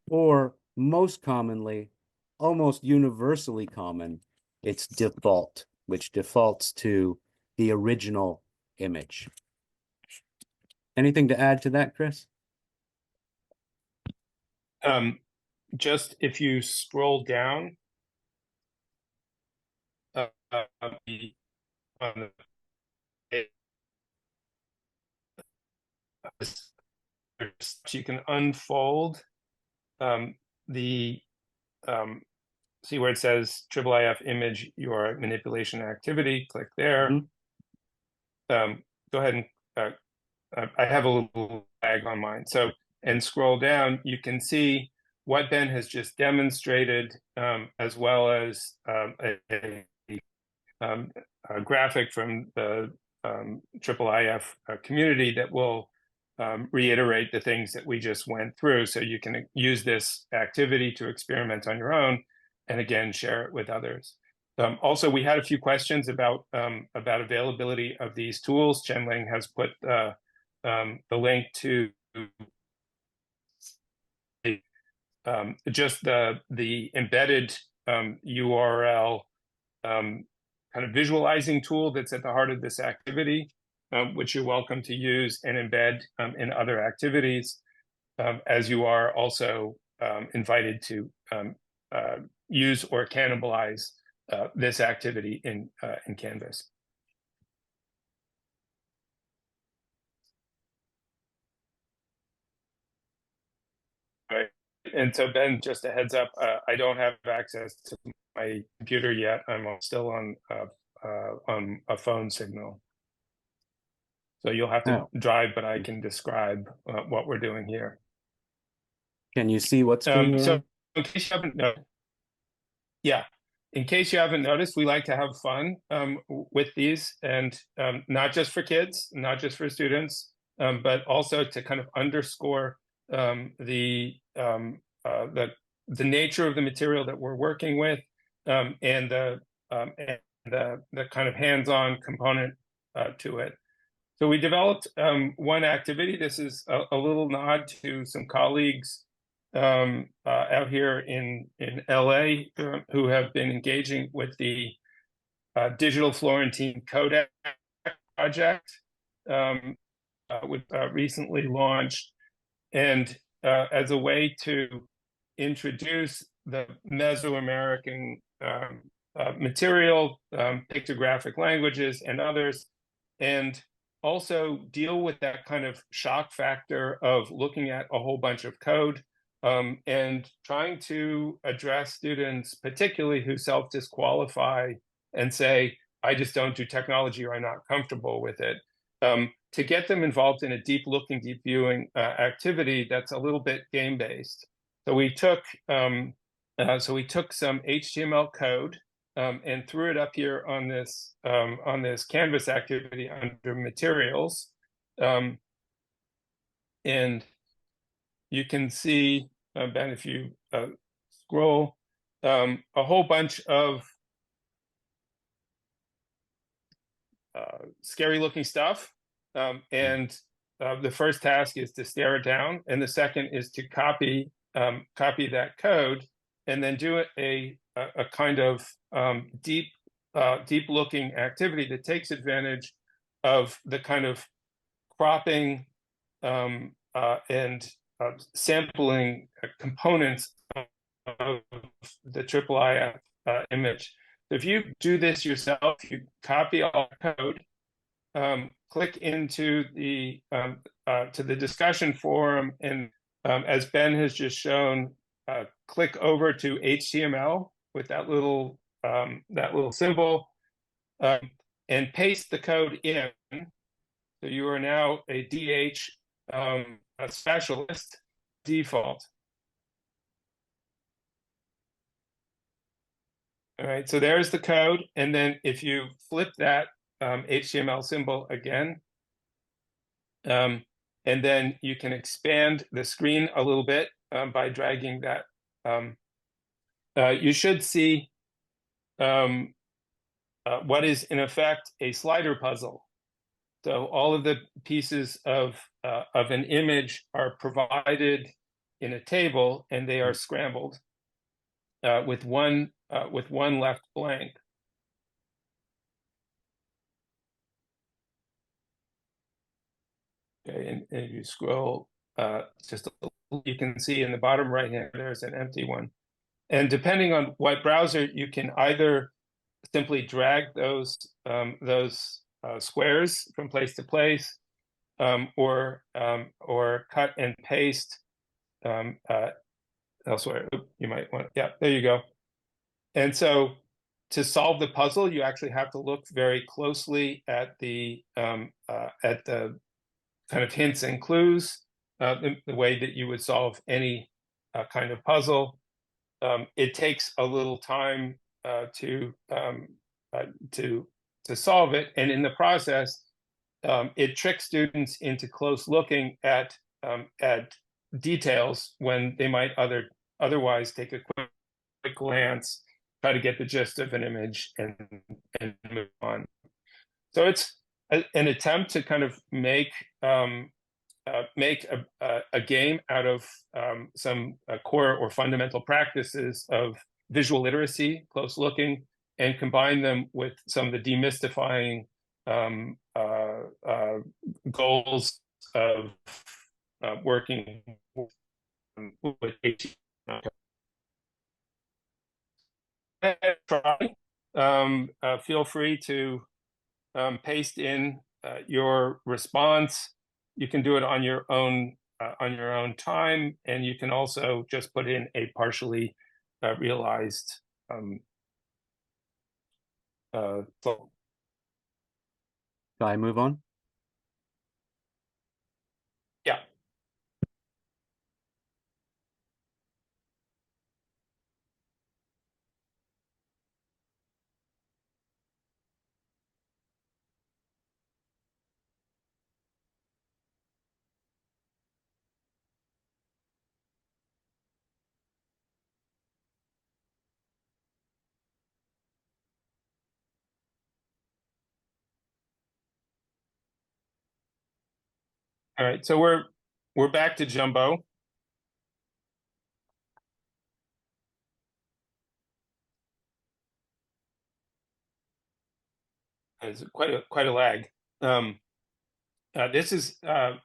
Or most commonly, almost universally common, it's default, which defaults to the original image. Anything to add to that, Chris? Just if you scroll down on the page, you can unfold the see where it says IIIF image your manipulation activity. Click there. Mm-hmm. Go ahead and I have a little lag on mine. So, and scroll down, you can see what Ben has just demonstrated, as well as a graphic from the IIIF community that will reiterate the things that we just went through. So you can use this activity to experiment on your own, and again, share it with others. Also, we had a few questions about availability of these tools. Chen Ling has put the link to just the embedded URL kind of visualizing tool that's at the heart of this activity, which you're welcome to use and embed in other activities, as you are also invited to use or cannibalize this activity in Canvas. Right. And so Ben, just a heads up, I don't have access to my computer yet. I'm still on a phone signal. So you'll have to drive, but I can describe what we're doing here. Can you see what's going on? So in case you haven't noticed, yeah, in case you haven't noticed, we like to have fun with these, and not just for kids, not just for students, but also to kind of underscore the nature of the material that we're working with, and the kind of hands-on component to it. So we developed one activity. This is a little nod to some colleagues out here in LA who have been engaging with the Digital Florentine Codex project, which recently launched, and as a way to introduce the Mesoamerican material, pictographic languages and others, and also deal with that kind of shock factor of looking at a whole bunch of code, and trying to address students, particularly who self-disqualify and say, I just don't do technology or I'm not comfortable with it, to get them involved in a deep looking, deep viewing activity that's a little bit game-based. So we took some HTML code and threw it up here on this Canvas activity under materials, and you can see Ben, if you scroll, a whole bunch of scary looking stuff. And the first task is to stare it down, and the second is to copy that code, and then do a kind of deep looking activity that takes advantage of the kind of cropping and sampling components of the IIIF image. If you do this yourself, you copy all the code, click into the to the discussion forum, and as Ben has just shown, click over to HTML with that little symbol, and paste the code in. So you are now a DH a specialist default. All right, so there's the code, and then if you flip that HTML symbol again, and then you can expand the screen a little bit by dragging that. You should see what is in effect a slider puzzle. So all of the pieces of an image are provided in a table, and they are scrambled with one left blank. Okay, and if you scroll just a little, you can see in the bottom right hand there's an empty one. And depending on what browser, you can either simply drag those squares from place to place, or cut and paste elsewhere. You might want, yeah, there you go. And so to solve the puzzle, you actually have to look very closely at the kind of hints and clues, the way that you would solve any kind of puzzle. It takes a little time to solve it, and in the process, it tricks students into close looking at details when they might otherwise take a quick glance, try to get the gist of an image, and move on. So it's an attempt to kind of make a game out of some core or fundamental practices of visual literacy, close looking, and combine them with some of the demystifying goals of working with HTML. Feel free to paste in your response. You can do it on your own time, and you can also just put in a partially realized Shall I move on? Yeah. All right, so we're back to Jumbo. It's quite a lag. This is an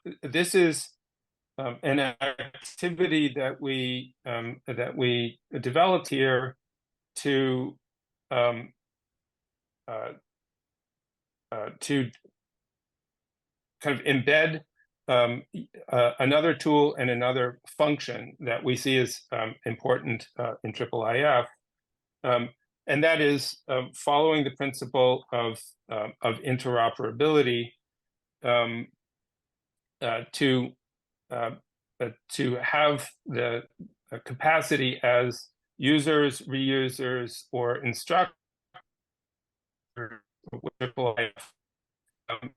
activity that we developed here to kind of embed another tool and another function that we see as important in IIIF, and that is following the principle of interoperability, to have the capacity as users, reusers, or instructors with IIIF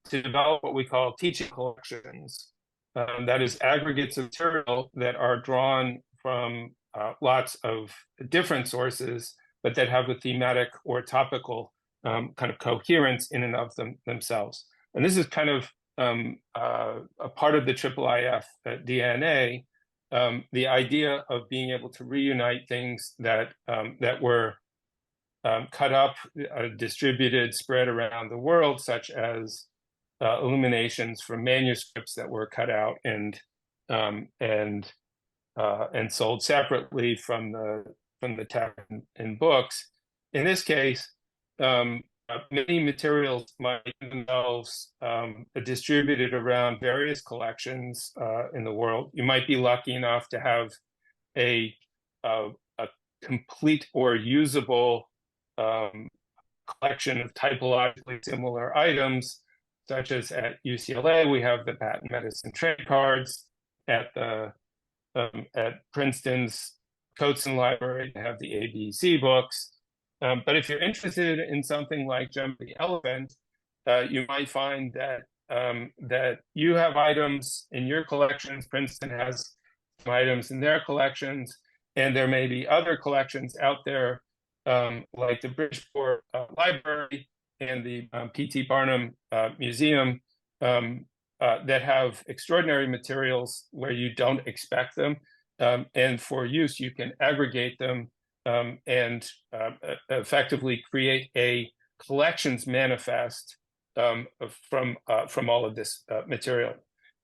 to develop what we call teaching collections. That is aggregates of material that are drawn from lots of different sources, but that have a thematic or topical kind of coherence in and of themselves. And this is kind of a part of the IIIF DNA, the idea of being able to reunite things that were cut up, distributed, spread around the world, such as illuminations from manuscripts that were cut out and sold separately from the text in books. In this case, many materials might themselves distributed around various collections in the world. You might be lucky enough to have a complete or usable collection of typologically similar items, such as at UCLA, we have the patent medicine trade cards. At Princeton's Coatson Library, they have the ABC books. But if you're interested in something like Jumbo the Elephant, you might find that that you have items in your collections. Princeton has some items in their collections, and there may be other collections out there, like the Bridgeport Library and the P.T. Barnum Museum, that have extraordinary materials where you don't expect them. And for use, you can aggregate them and effectively create a collections manifest from all of this material.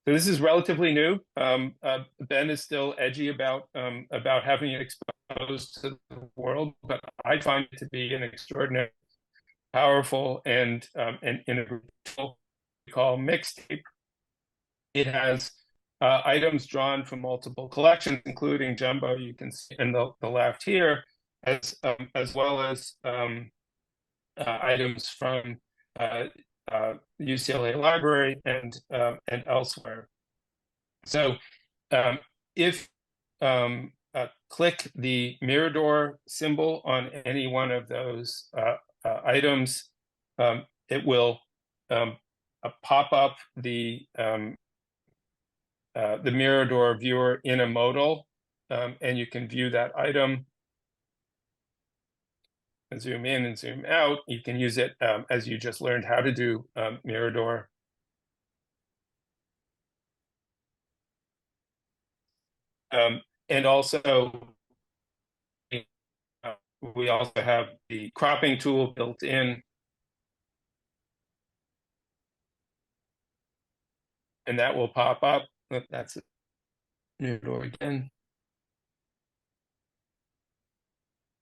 So this is relatively new. Ben is still edgy about having it exposed to the world, but I find it to be an extraordinary, powerful, and innovative tool we call mixtape. It has items drawn from multiple collections, including Jumbo, you can see in the left here, as well as items from UCLA Library and elsewhere. So if click the Mirador symbol on any one of those items, it will pop up the Mirador viewer in a modal, and you can view that item and zoom in and zoom out. You can use it as you just learned how to do Mirador. And also, we also have the cropping tool built in. And that will pop up. That's it. Mirador again.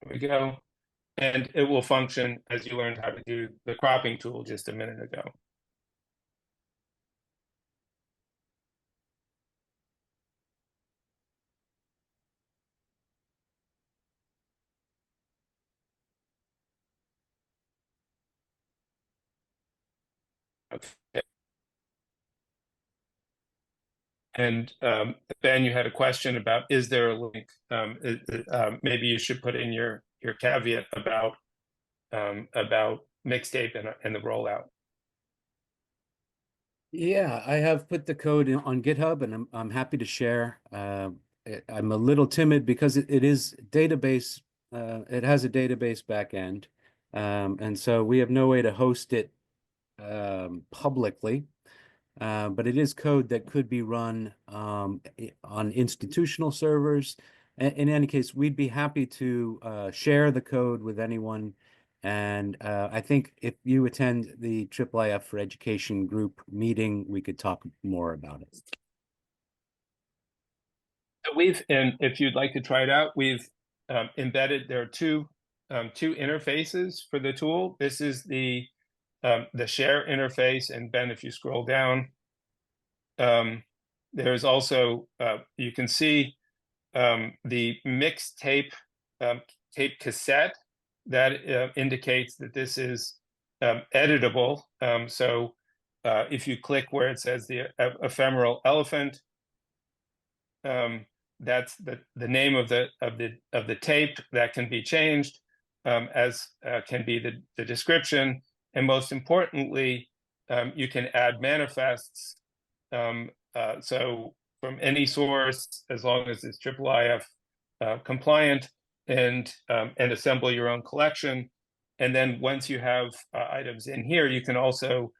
There we go. And it will function as you learned how to do the cropping tool just a minute ago. Okay. And Ben, you had a question about, is there a link? Maybe you should put in your caveat about mixtape and the rollout. Yeah, I have put the code on GitHub, and I'm happy to share. I'm a little timid because it is database. It has a database backend, and so we have no way to host it publicly. But it is code that could be run on institutional servers. In any case, we'd be happy to share the code with anyone. And I think if you attend the IIIF for Education group meeting, we could talk more about it. And if you'd like to try it out, we've embedded, there are two interfaces for the tool. This is the share interface, and Ben, if you scroll down, there's also, you can see the mixtape tape cassette that indicates that this is editable. So if you click where it says the ephemeral elephant, that's the name of the tape. That can be changed, as can be the description. And most importantly, you can add manifests. So from any source, as long as it's IIIF compliant, and assemble your own collection. And then once you have items in here, you can also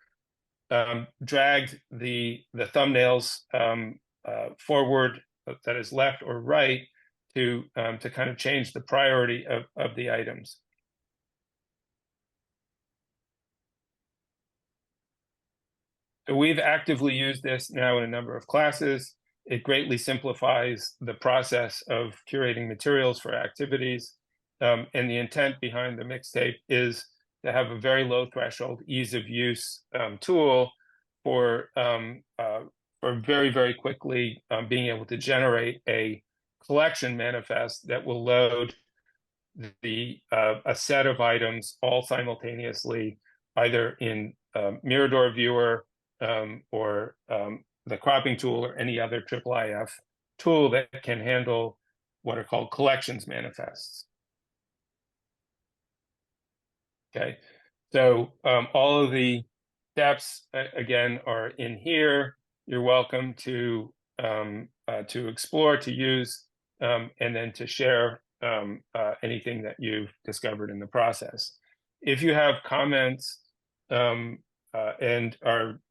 drag the thumbnails forward, that is left or right, to kind of change the priority of the items. So we've actively used this now in a number of classes. It greatly simplifies the process of curating materials for activities. And the intent behind the mixtape is to have a very low threshold, ease of use tool for very, very quickly being able to generate a collection manifest that will load a set of items all simultaneously, either in Mirador Viewer or the cropping tool, or any other IIIF tool that can handle what are called collections manifests. Okay, so all of the steps, again, are in here. You're welcome to explore, to use, and then to share anything that you've discovered in the process. If you have comments and are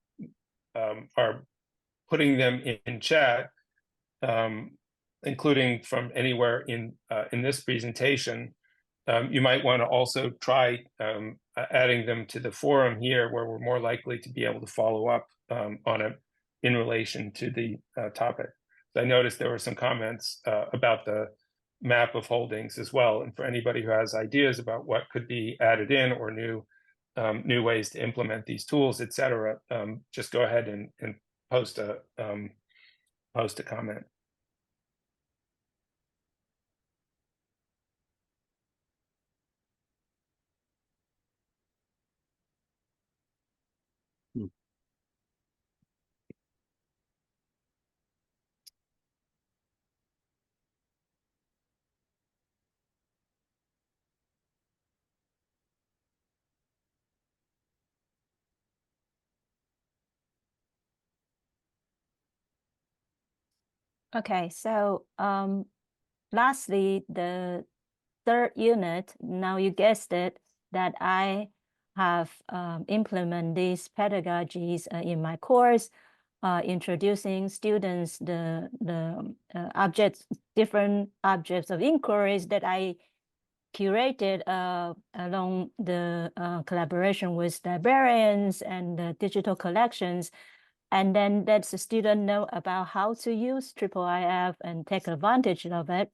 putting them in chat, including from anywhere in this presentation, you might want to also try adding them to the forum here, where we're more likely to be able to follow up on it in relation to the topic. So I noticed there were some comments about the map of holdings as well. And for anybody who has ideas about what could be added in, or new ways to implement these tools, etc., just go ahead and post a comment. Okay, so lastly, the third unit, now you guessed it, that I have implemented these pedagogies in my course, introducing students the objects, different objects of inquiries that I curated along the collaboration with librarians and the digital collections. And then let the student know about how to use IIIF and take advantage of it.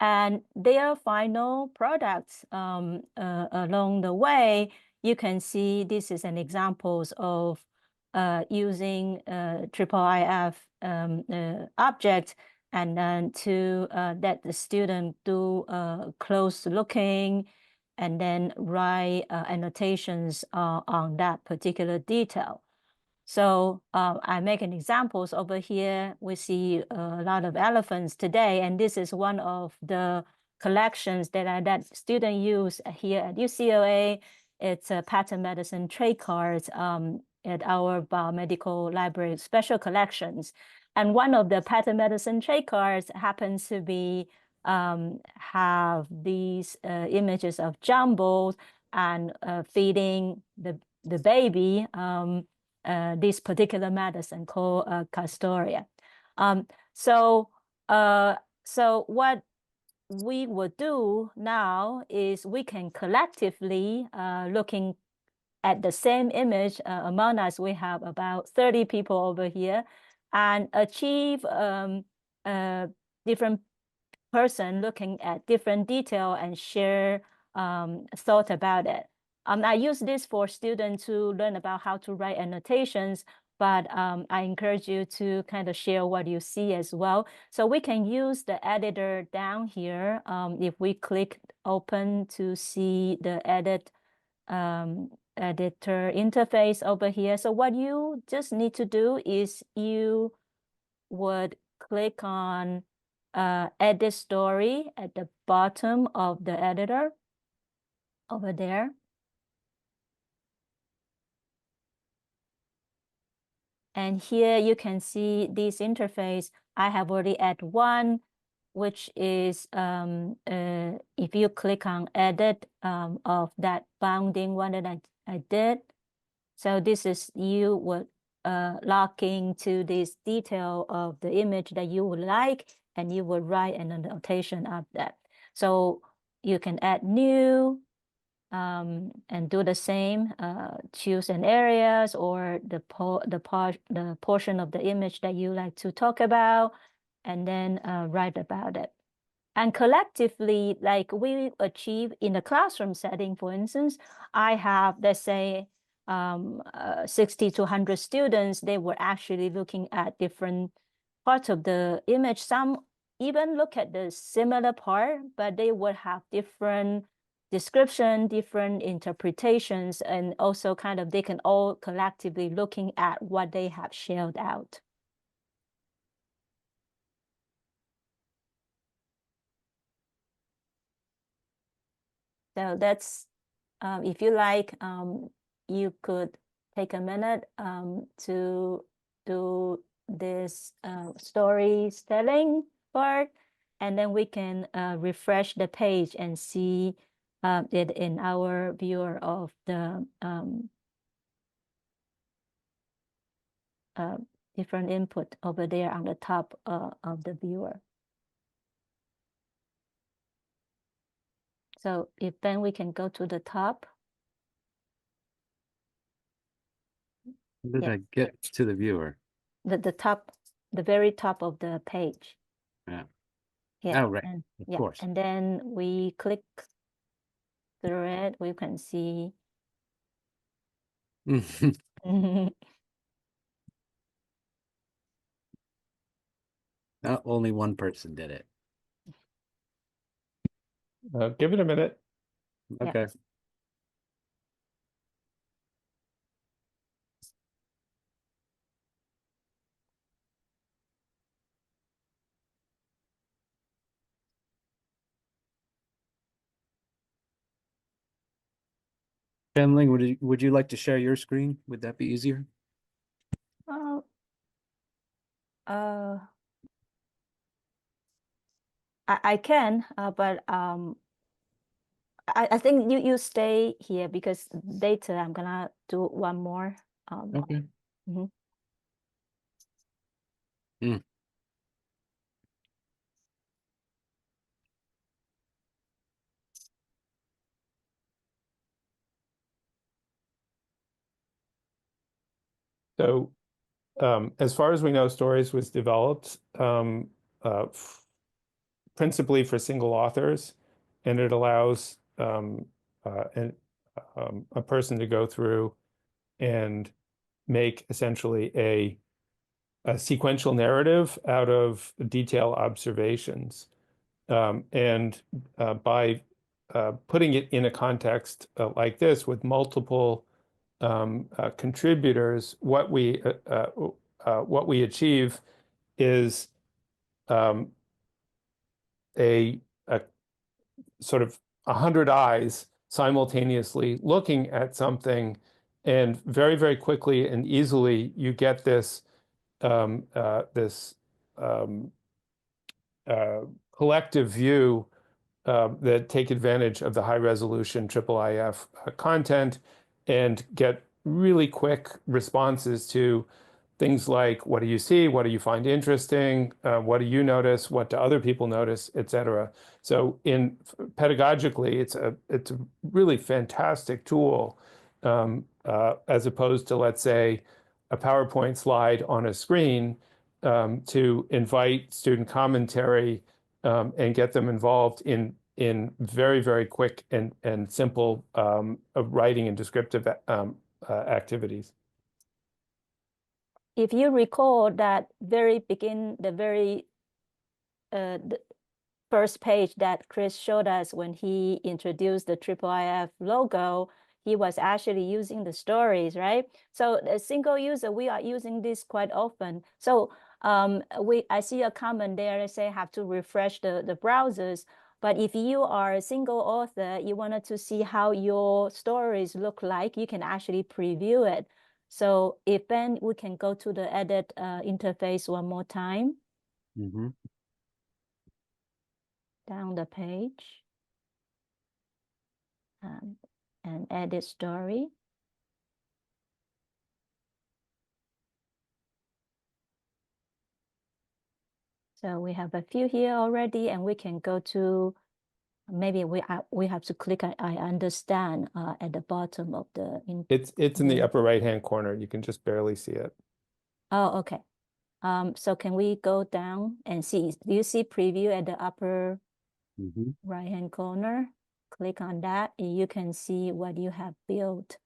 And their final products along the way, you can see this is an examples of using IIIF object, and then to let the student do close looking, and then write annotations on that particular detail. So I'm making examples over here. We see a lot of elephants today, and this is one of the collections that students use here at UCLA. It's a pattern medicine trade cards at our biomedical library special collections. And one of the pattern medicine trade cards happens to be have these images of jumbles and feeding the baby this particular medicine called Castoria. So what we would do now is we can collectively looking at the same image among us. We have about 30 people over here, and achieve different person looking at different detail and share thought about it. I use this for students to learn about how to write annotations, but I encourage you to kind of share what you see as well. So we can use the editor down here. If we click open to see the editor interface over here. So what you just need to do is you would click on edit story at the bottom of the editor over there. And here you can see this interface. I have already added one which is if you click on edit of that bounding one that I did. So this is you would log into this detail of the image that you would like, and you would write an annotation of that. So you can add new and do the same, choose an areas or the portion of the image that you like to talk about, and then write about it. And collectively, like we achieve in a classroom setting, for instance, I have, let's say, 60 to 100 students. They were actually looking at different parts of the image. Some even look at the similar part, but they would have different description, different interpretations, and also kind of they can all collectively looking at what they have shared out. So that's, if you like, you could take a minute to do this storytelling part, and then we can refresh the page and see it in our viewer of the different input over there on the top of the viewer. So if then we can go to the top. How did I get to the viewer? The top, the very top of the page. Yeah. Yeah. Oh, right. And, Of course. And then we click through it. We can see. Only one person did it. Give it a minute. Okay. Shenling, would you like to share your screen? Would that be easier? I can, but I think you stay here because later I'm gonna do one more. Okay. So as far as we know, Stories was developed principally for single authors, and it allows a person to go through and make essentially a sequential narrative out of detailed observations. And by putting it in a context like this with multiple contributors, what we achieve is a sort of 100 eyes simultaneously looking at something, and very, very quickly and easily you get this collective view that take advantage of the high resolution IIIF content and get really quick responses to things like, what do you see? What do you find interesting? What do you notice? What do other people notice, etc. So pedagogically, it's a really fantastic tool as opposed to, let's say, a PowerPoint slide on a screen to invite student commentary and get them involved in very, very quick and simple writing and descriptive activities. If you recall that the first page that Chris showed us when he introduced the IIIF logo, he was actually using the stories, right? So a single user, we are using this quite often. So I see a comment there that say have to refresh the browsers. But if you are a single author, you wanted to see how your stories look like, you can actually preview it. So if then we can go to the edit interface one more time. down the page and edit story. So we have a few here already, and we can go to, maybe we have to click on I understand at the bottom of the. It's in the upper right-hand corner. You can just barely see it. Oh, okay. So can we go down and see? Do you see preview at the upper right-hand corner? Click on that, and you can see what you have built.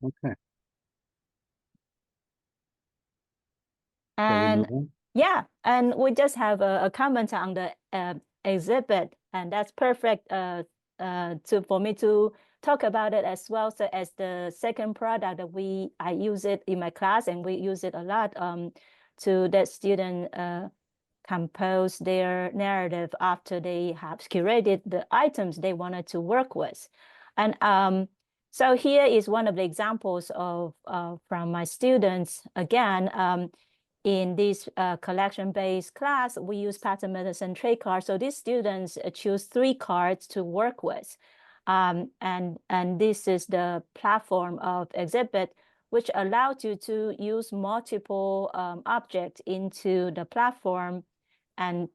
Okay. And yeah, and we just have a comment on the exhibit, and that's perfect for me to talk about it as well. So as the second product that I use it in my class, and we use it a lot to let student compose their narrative after they have curated the items they wanted to work with. And so here is one of the examples of from my students. Again, in this collection-based class, we use pattern medicine trade cards. So these students choose 3 cards to work with. And this is the platform of exhibit, which allows you to use multiple objects into the platform and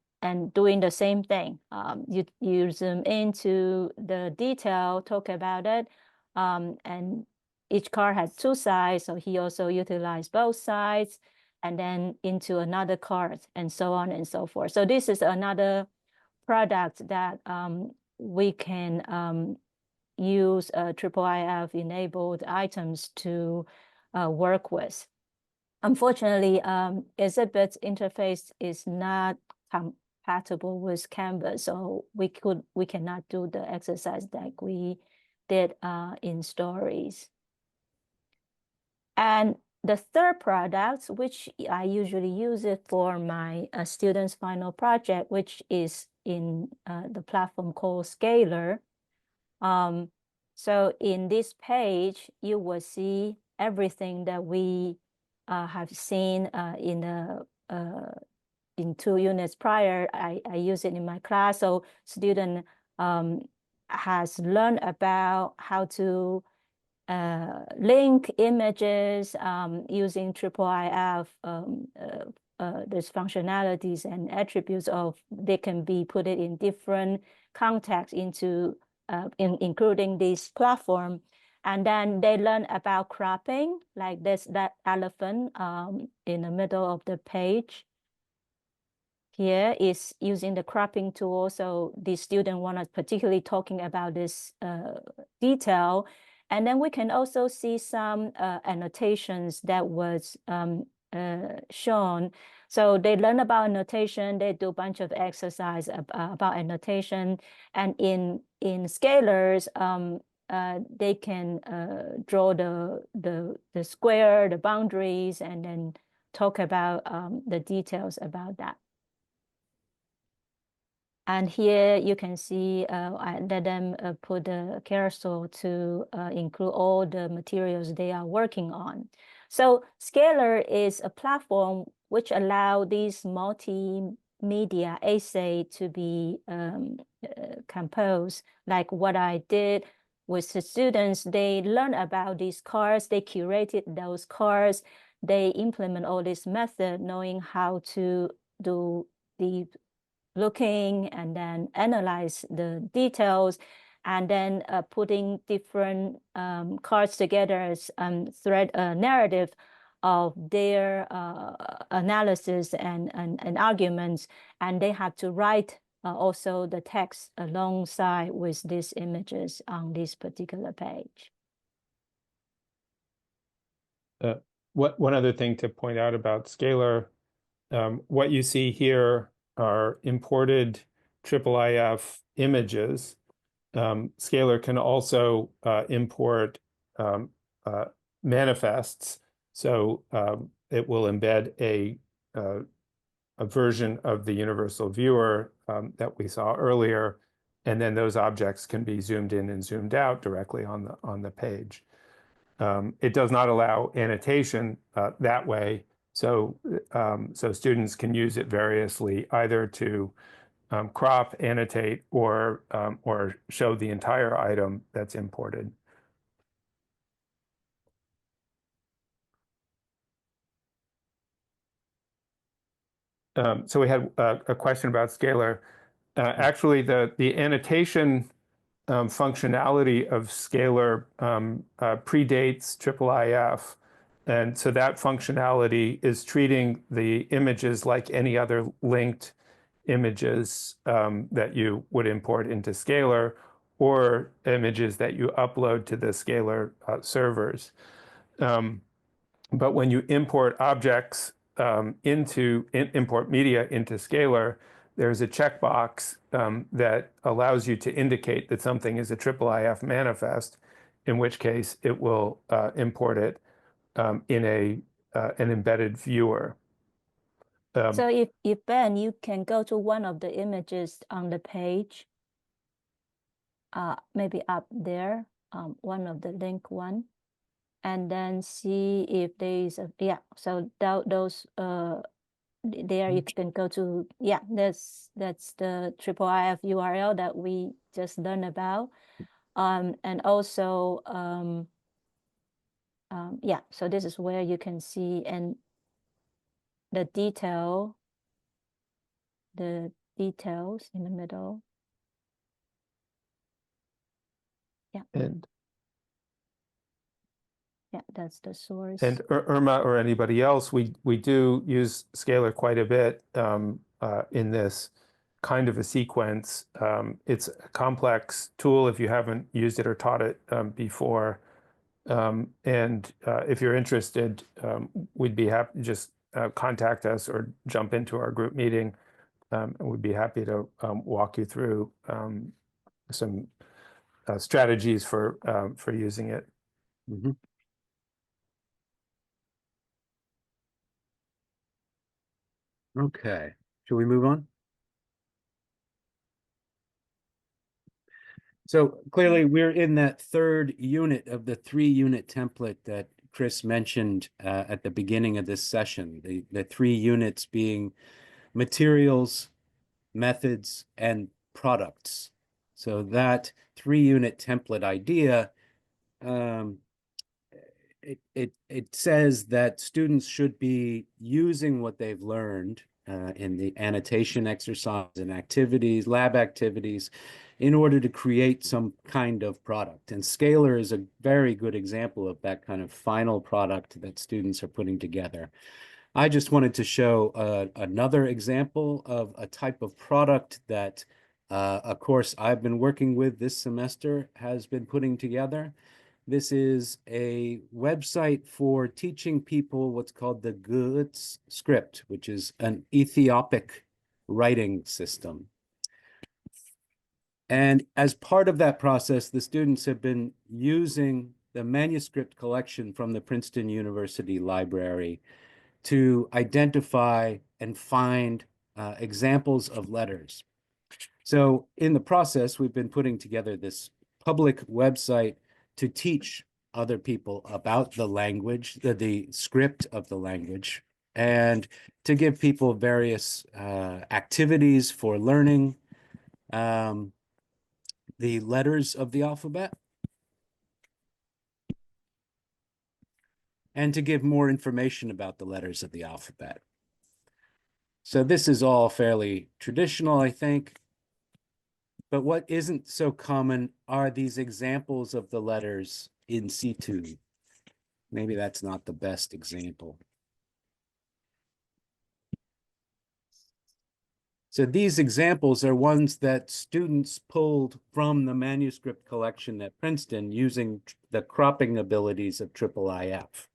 doing the same thing. You zoom into the detail, talk about it, and each card has 2 sides, so he also utilized both sides, and then into another card, and so on and so forth. So this is another product that we can use IIIF enabled items to work with. Unfortunately, exhibit interface is not compatible with Canvas, so we cannot do the exercise that we did in stories. And the third product, which I usually use it for my students' final project, which is in the platform called Scalar. So in this page, you will see everything that we have seen in 2 units prior. I use it in my class, so student has learned about how to link images using IIIF. There's functionalities and attributes of they can be put it in different contexts into including this platform. And then they learn about cropping, like that elephant in the middle of the page. Here is using the cropping tool. So the student wanted particularly talking about this detail. And then we can also see some annotations that was shown. So they learn about annotation, they do a bunch of exercise about annotation. And in scalars, they can draw the square, the boundaries, and then talk about the details about that. And here you can see I let them put the carousel to include all the materials they are working on. So Scalar is a platform which allows these multimedia essay to be composed. Like what I did with the students, they learn about these cards, they curated those cards, they implement all this method, knowing how to do the looking and then analyze the details, and then putting different cards together as thread narrative of their analysis and arguments, and they have to write also the text alongside with these images on this particular page. One other thing to point out about Scalar, what you see here are imported IIIF images. Scalar can also import manifests, so it will embed a version of the universal viewer that we saw earlier, and then those objects can be zoomed in and zoomed out directly on the page. It does not allow annotation that way, so students can use it variously, either to crop, annotate, or show the entire item that's imported. So we had a question about scalar. Actually, the annotation functionality of scalar predates IIIF. And so that functionality is treating the images like any other linked images that you would import into Scalar, or images that you upload to the Scalar servers. But when you import objects import media into Scalar, there's a checkbox that allows you to indicate that something is a IIIF manifest, in which case it will import it in an embedded viewer. So if Ben, you can go to one of the images on the page, maybe up there, one of the link one, and then see if there is a, yeah, so those there you can go to, yeah, that's the IIIF URL that we just learned about. And also, yeah, so this is where you can see and the details in the middle. Yeah. And yeah, that's the source. And Irma or anybody else, we do use Scalar quite a bit in this kind of a sequence. It's a complex tool if you haven't used it or taught it before. And if you're interested, we'd be happy to just contact us or jump into our group meeting, and we'd be happy to walk you through some strategies for using it. Mm-hmm. Okay, shall we move on? So clearly we're in that third unit of the 3-unit template that Chris mentioned at the beginning of this session, the 3 units being materials, methods, and products. So that 3-unit template idea, it says that students should be using what they've learned in the annotation exercise and activities, lab activities, in order to create some kind of product. And Scalar is a very good example of that kind of final product that students are putting together. I just wanted to show another example of a type of product that a course I've been working with this semester has been putting together. This is a website for teaching people what's called the Goods script, which is an Ethiopic writing system. And as part of that process, the students have been using the manuscript collection from the Princeton University Library to identify and find examples of letters. So in the process, we've been putting together this public website to teach other people about the language, the script of the language, and to give people various activities for learning the letters of the alphabet, and to give more information about the letters of the alphabet. So this is all fairly traditional, I think. But what isn't so common are these examples of the letters in situ. Maybe that's not the best example. So these examples are ones that students pulled from the manuscript collection at Princeton using the cropping abilities of IIIF.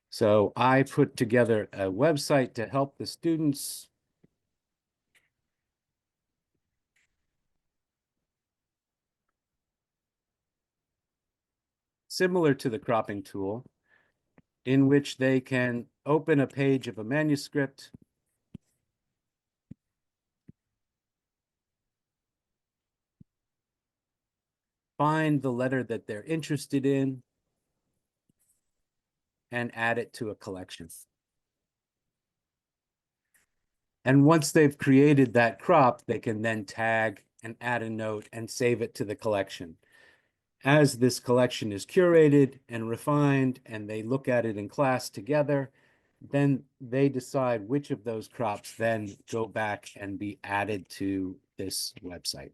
So I put together a website to help the students similar to the cropping tool, in which they can open a page of a manuscript, find the letter that they're interested in and add it to a collection. And once they've created that crop, they can then tag and add a note and save it to the collection. As this collection is curated and refined and they look at it in class together, then they decide which of those crops then go back and be added to this website.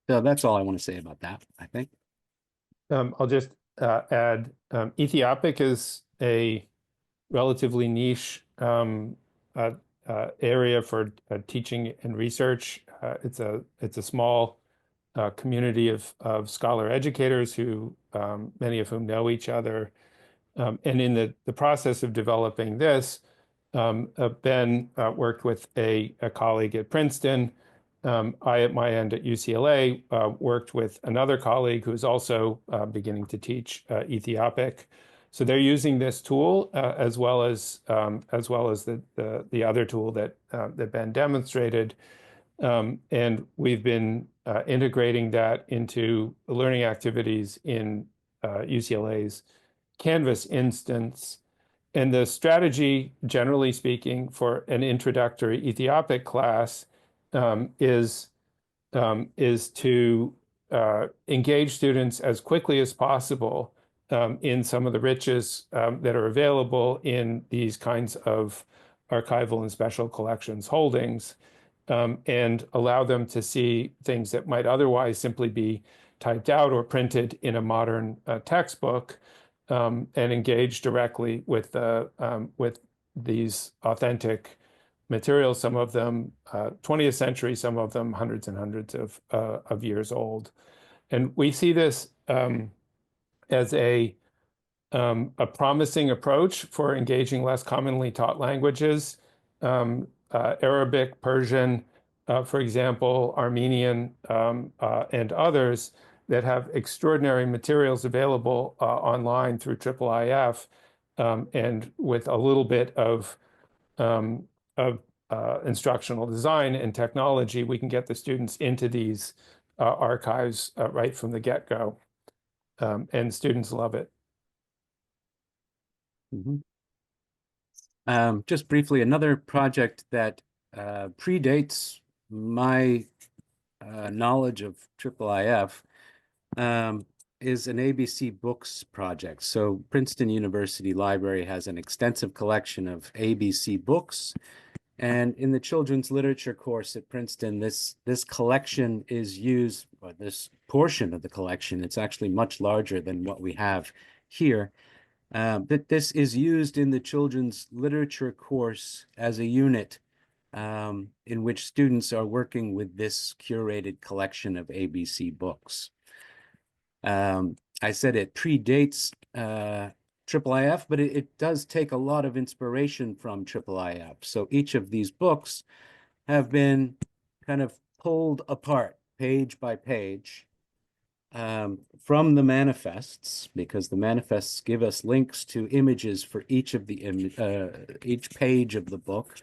So that's all I want to say about that, I think. I'll just add, Ethiopic is a relatively niche area for teaching and research. It's a small community of scholar educators who many of whom know each other. And in the process of developing this, Ben worked with a colleague at Princeton. I, at my end at UCLA, worked with another colleague who's also beginning to teach Ethiopic. So they're using this tool as well as the other tool that Ben demonstrated, and we've been integrating that into learning activities in UCLA's Canvas instance. And the strategy, generally speaking, for an introductory Ethiopic class is to engage students as quickly as possible in some of the riches that are available in these kinds of archival and special collections holdings, and allow them to see things that might otherwise simply be typed out or printed in a modern textbook, and engage directly with these authentic materials, some of them 20th century, some of them hundreds and hundreds of years old. And we see this as a promising approach for engaging less commonly taught languages, Arabic, Persian, for example, Armenian, and others that have extraordinary materials available online through IIIF, and with a little bit of instructional design and technology, we can get the students into these archives right from the get-go, and students love it. Just briefly, another project that predates my knowledge of IIIF is an ABC Books project. So Princeton University Library has an extensive collection of ABC books. And in the children's literature course at Princeton, this collection is used, or this portion of the collection, it's actually much larger than what we have here. But this is used in the children's literature course as a unit in which students are working with this curated collection of ABC books. I said it predates IIIF, but it does take a lot of inspiration from IIIF. So each of these books have been kind of pulled apart page by page from the manifests, because the manifests give us links to images for each of the each page of the book.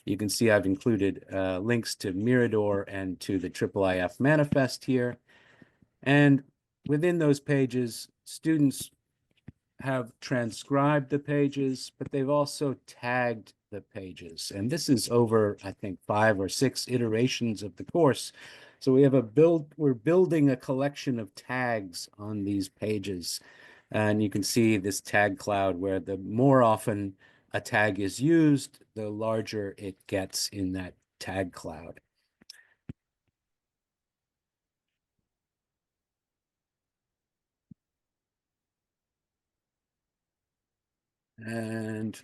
You can see I've included links to Mirador and to the IIIF manifest here. And within those pages, students have transcribed the pages, but they've also tagged the pages. And this is over, I think, 5 or 6 iterations of the course. So we have we're building a collection of tags on these pages. And you can see this tag cloud where the more often a tag is used, the larger it gets in that tag cloud. And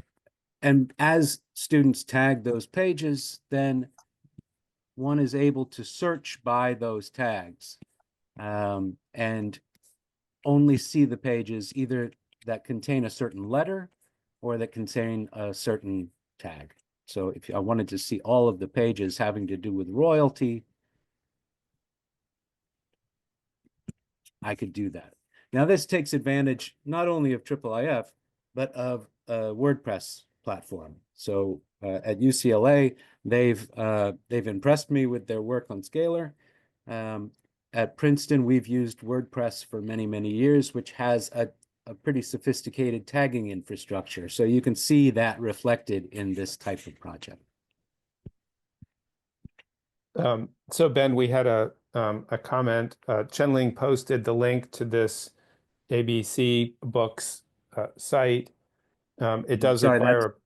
as students tag those pages, then one is able to search by those tags and only see the pages either that contain a certain letter or that contain a certain tag. So if I wanted to see all of the pages having to do with royalty, I could do that. Now this takes advantage not only of IIIF, but of WordPress platform. So at UCLA, they've impressed me with their work on Scalar. At Princeton, we've used WordPress for many, many years, which has a pretty sophisticated tagging infrastructure. So you can see that reflected in this type of project. So Ben, we had a comment. Chenling posted the link to this ABC Books site. It does require.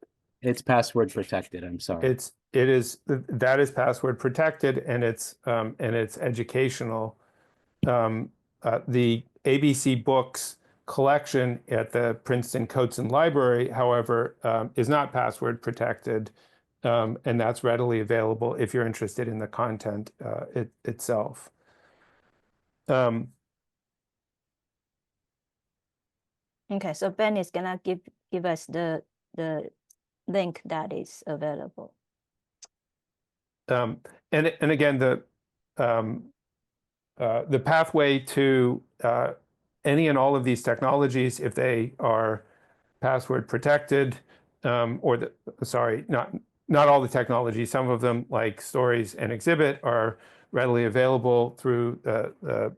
It's password protected. I'm sorry. That is password protected, and it's educational. The ABC Books collection at the Princeton Coatson Library, however, is not password protected, and that's readily available if you're interested in the content itself. Okay, so Ben is gonna give us the link that is available. And again, the pathway to any and all of these technologies, if they are password protected, or not all the technologies, some of them like Stories and Exhibit are readily available through the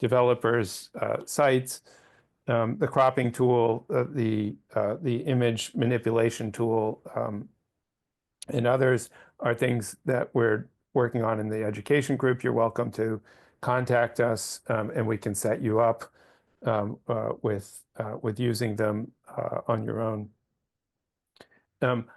developers' sites. The cropping tool, the image manipulation tool, and others are things that we're working on in the education group. You're welcome to contact us, and we can set you up with using them on your own.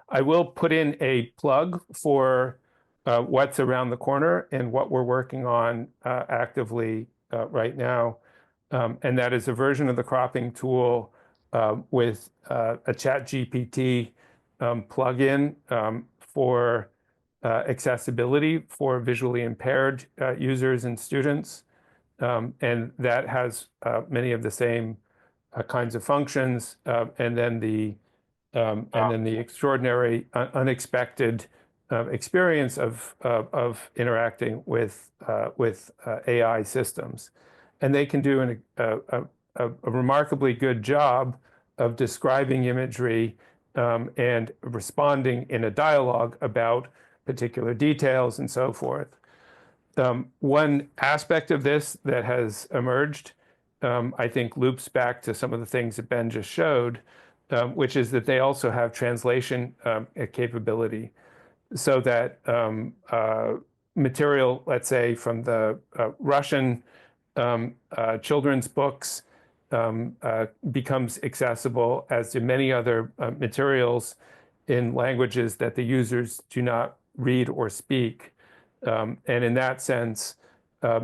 I will put in a plug for what's around the corner and what we're working on actively right now. And that is a version of the cropping tool with a ChatGPT plugin for accessibility for visually impaired users and students. And that has many of the same kinds of functions, and then the extraordinary, unexpected experience of interacting with AI systems, and they can do a remarkably good job of describing imagery and responding in a dialogue about particular details and so forth. One aspect of this that has emerged, I think, loops back to some of the things that Ben just showed, which is that they also have translation capability, so that material, let's say, from the Russian children's books becomes accessible, as do many other materials in languages that the users do not read or speak. And in that sense,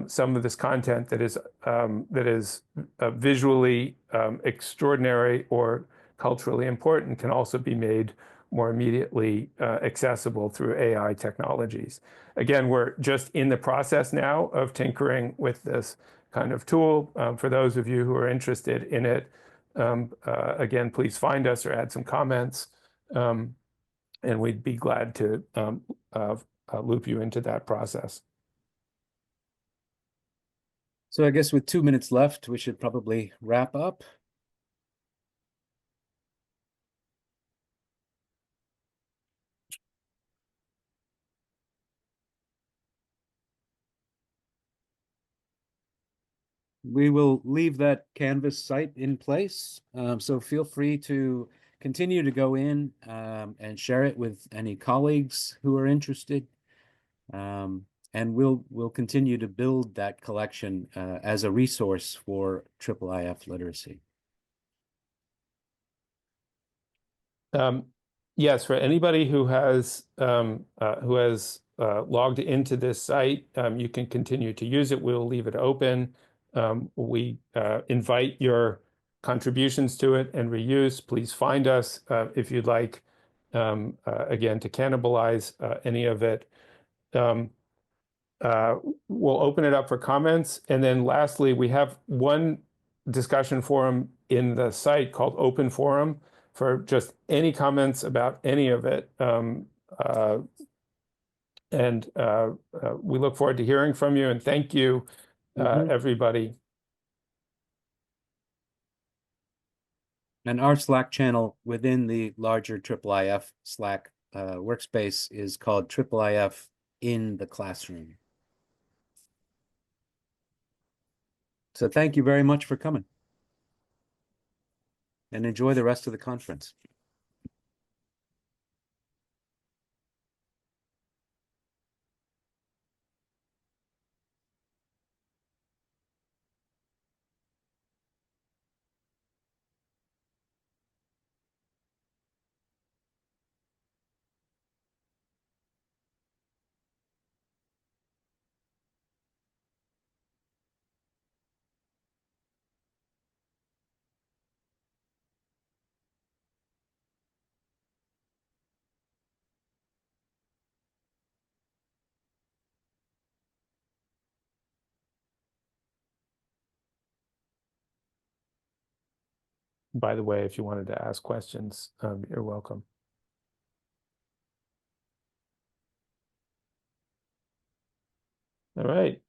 some of this content that is visually extraordinary or culturally important can also be made more immediately accessible through AI technologies. Again, we're just in the process now of tinkering with this kind of tool. For those of you who are interested in it, again, please find us or add some comments, and we'd be glad to loop you into that process. So I guess with 2 minutes left, we should probably wrap up. We will leave that Canvas site in place, so feel free to continue to go in and share it with any colleagues who are interested. And we'll continue to build that collection as a resource for IIIF literacy. Yes, for anybody who has logged into this site, you can continue to use it. We'll leave it open. We invite your contributions to it and reuse. Please find us if you'd like, again, to cannibalize any of it. We'll open it up for comments. And then lastly, we have one discussion forum in the site called Open Forum for just any comments about any of it. We look forward to hearing from you, and thank you, everybody. And our Slack channel within the larger IIIF Slack workspace is called IIIF in the Classroom. So thank you very much for coming. And enjoy the rest of the conference. By the way, if you wanted to ask questions, you're welcome. All right.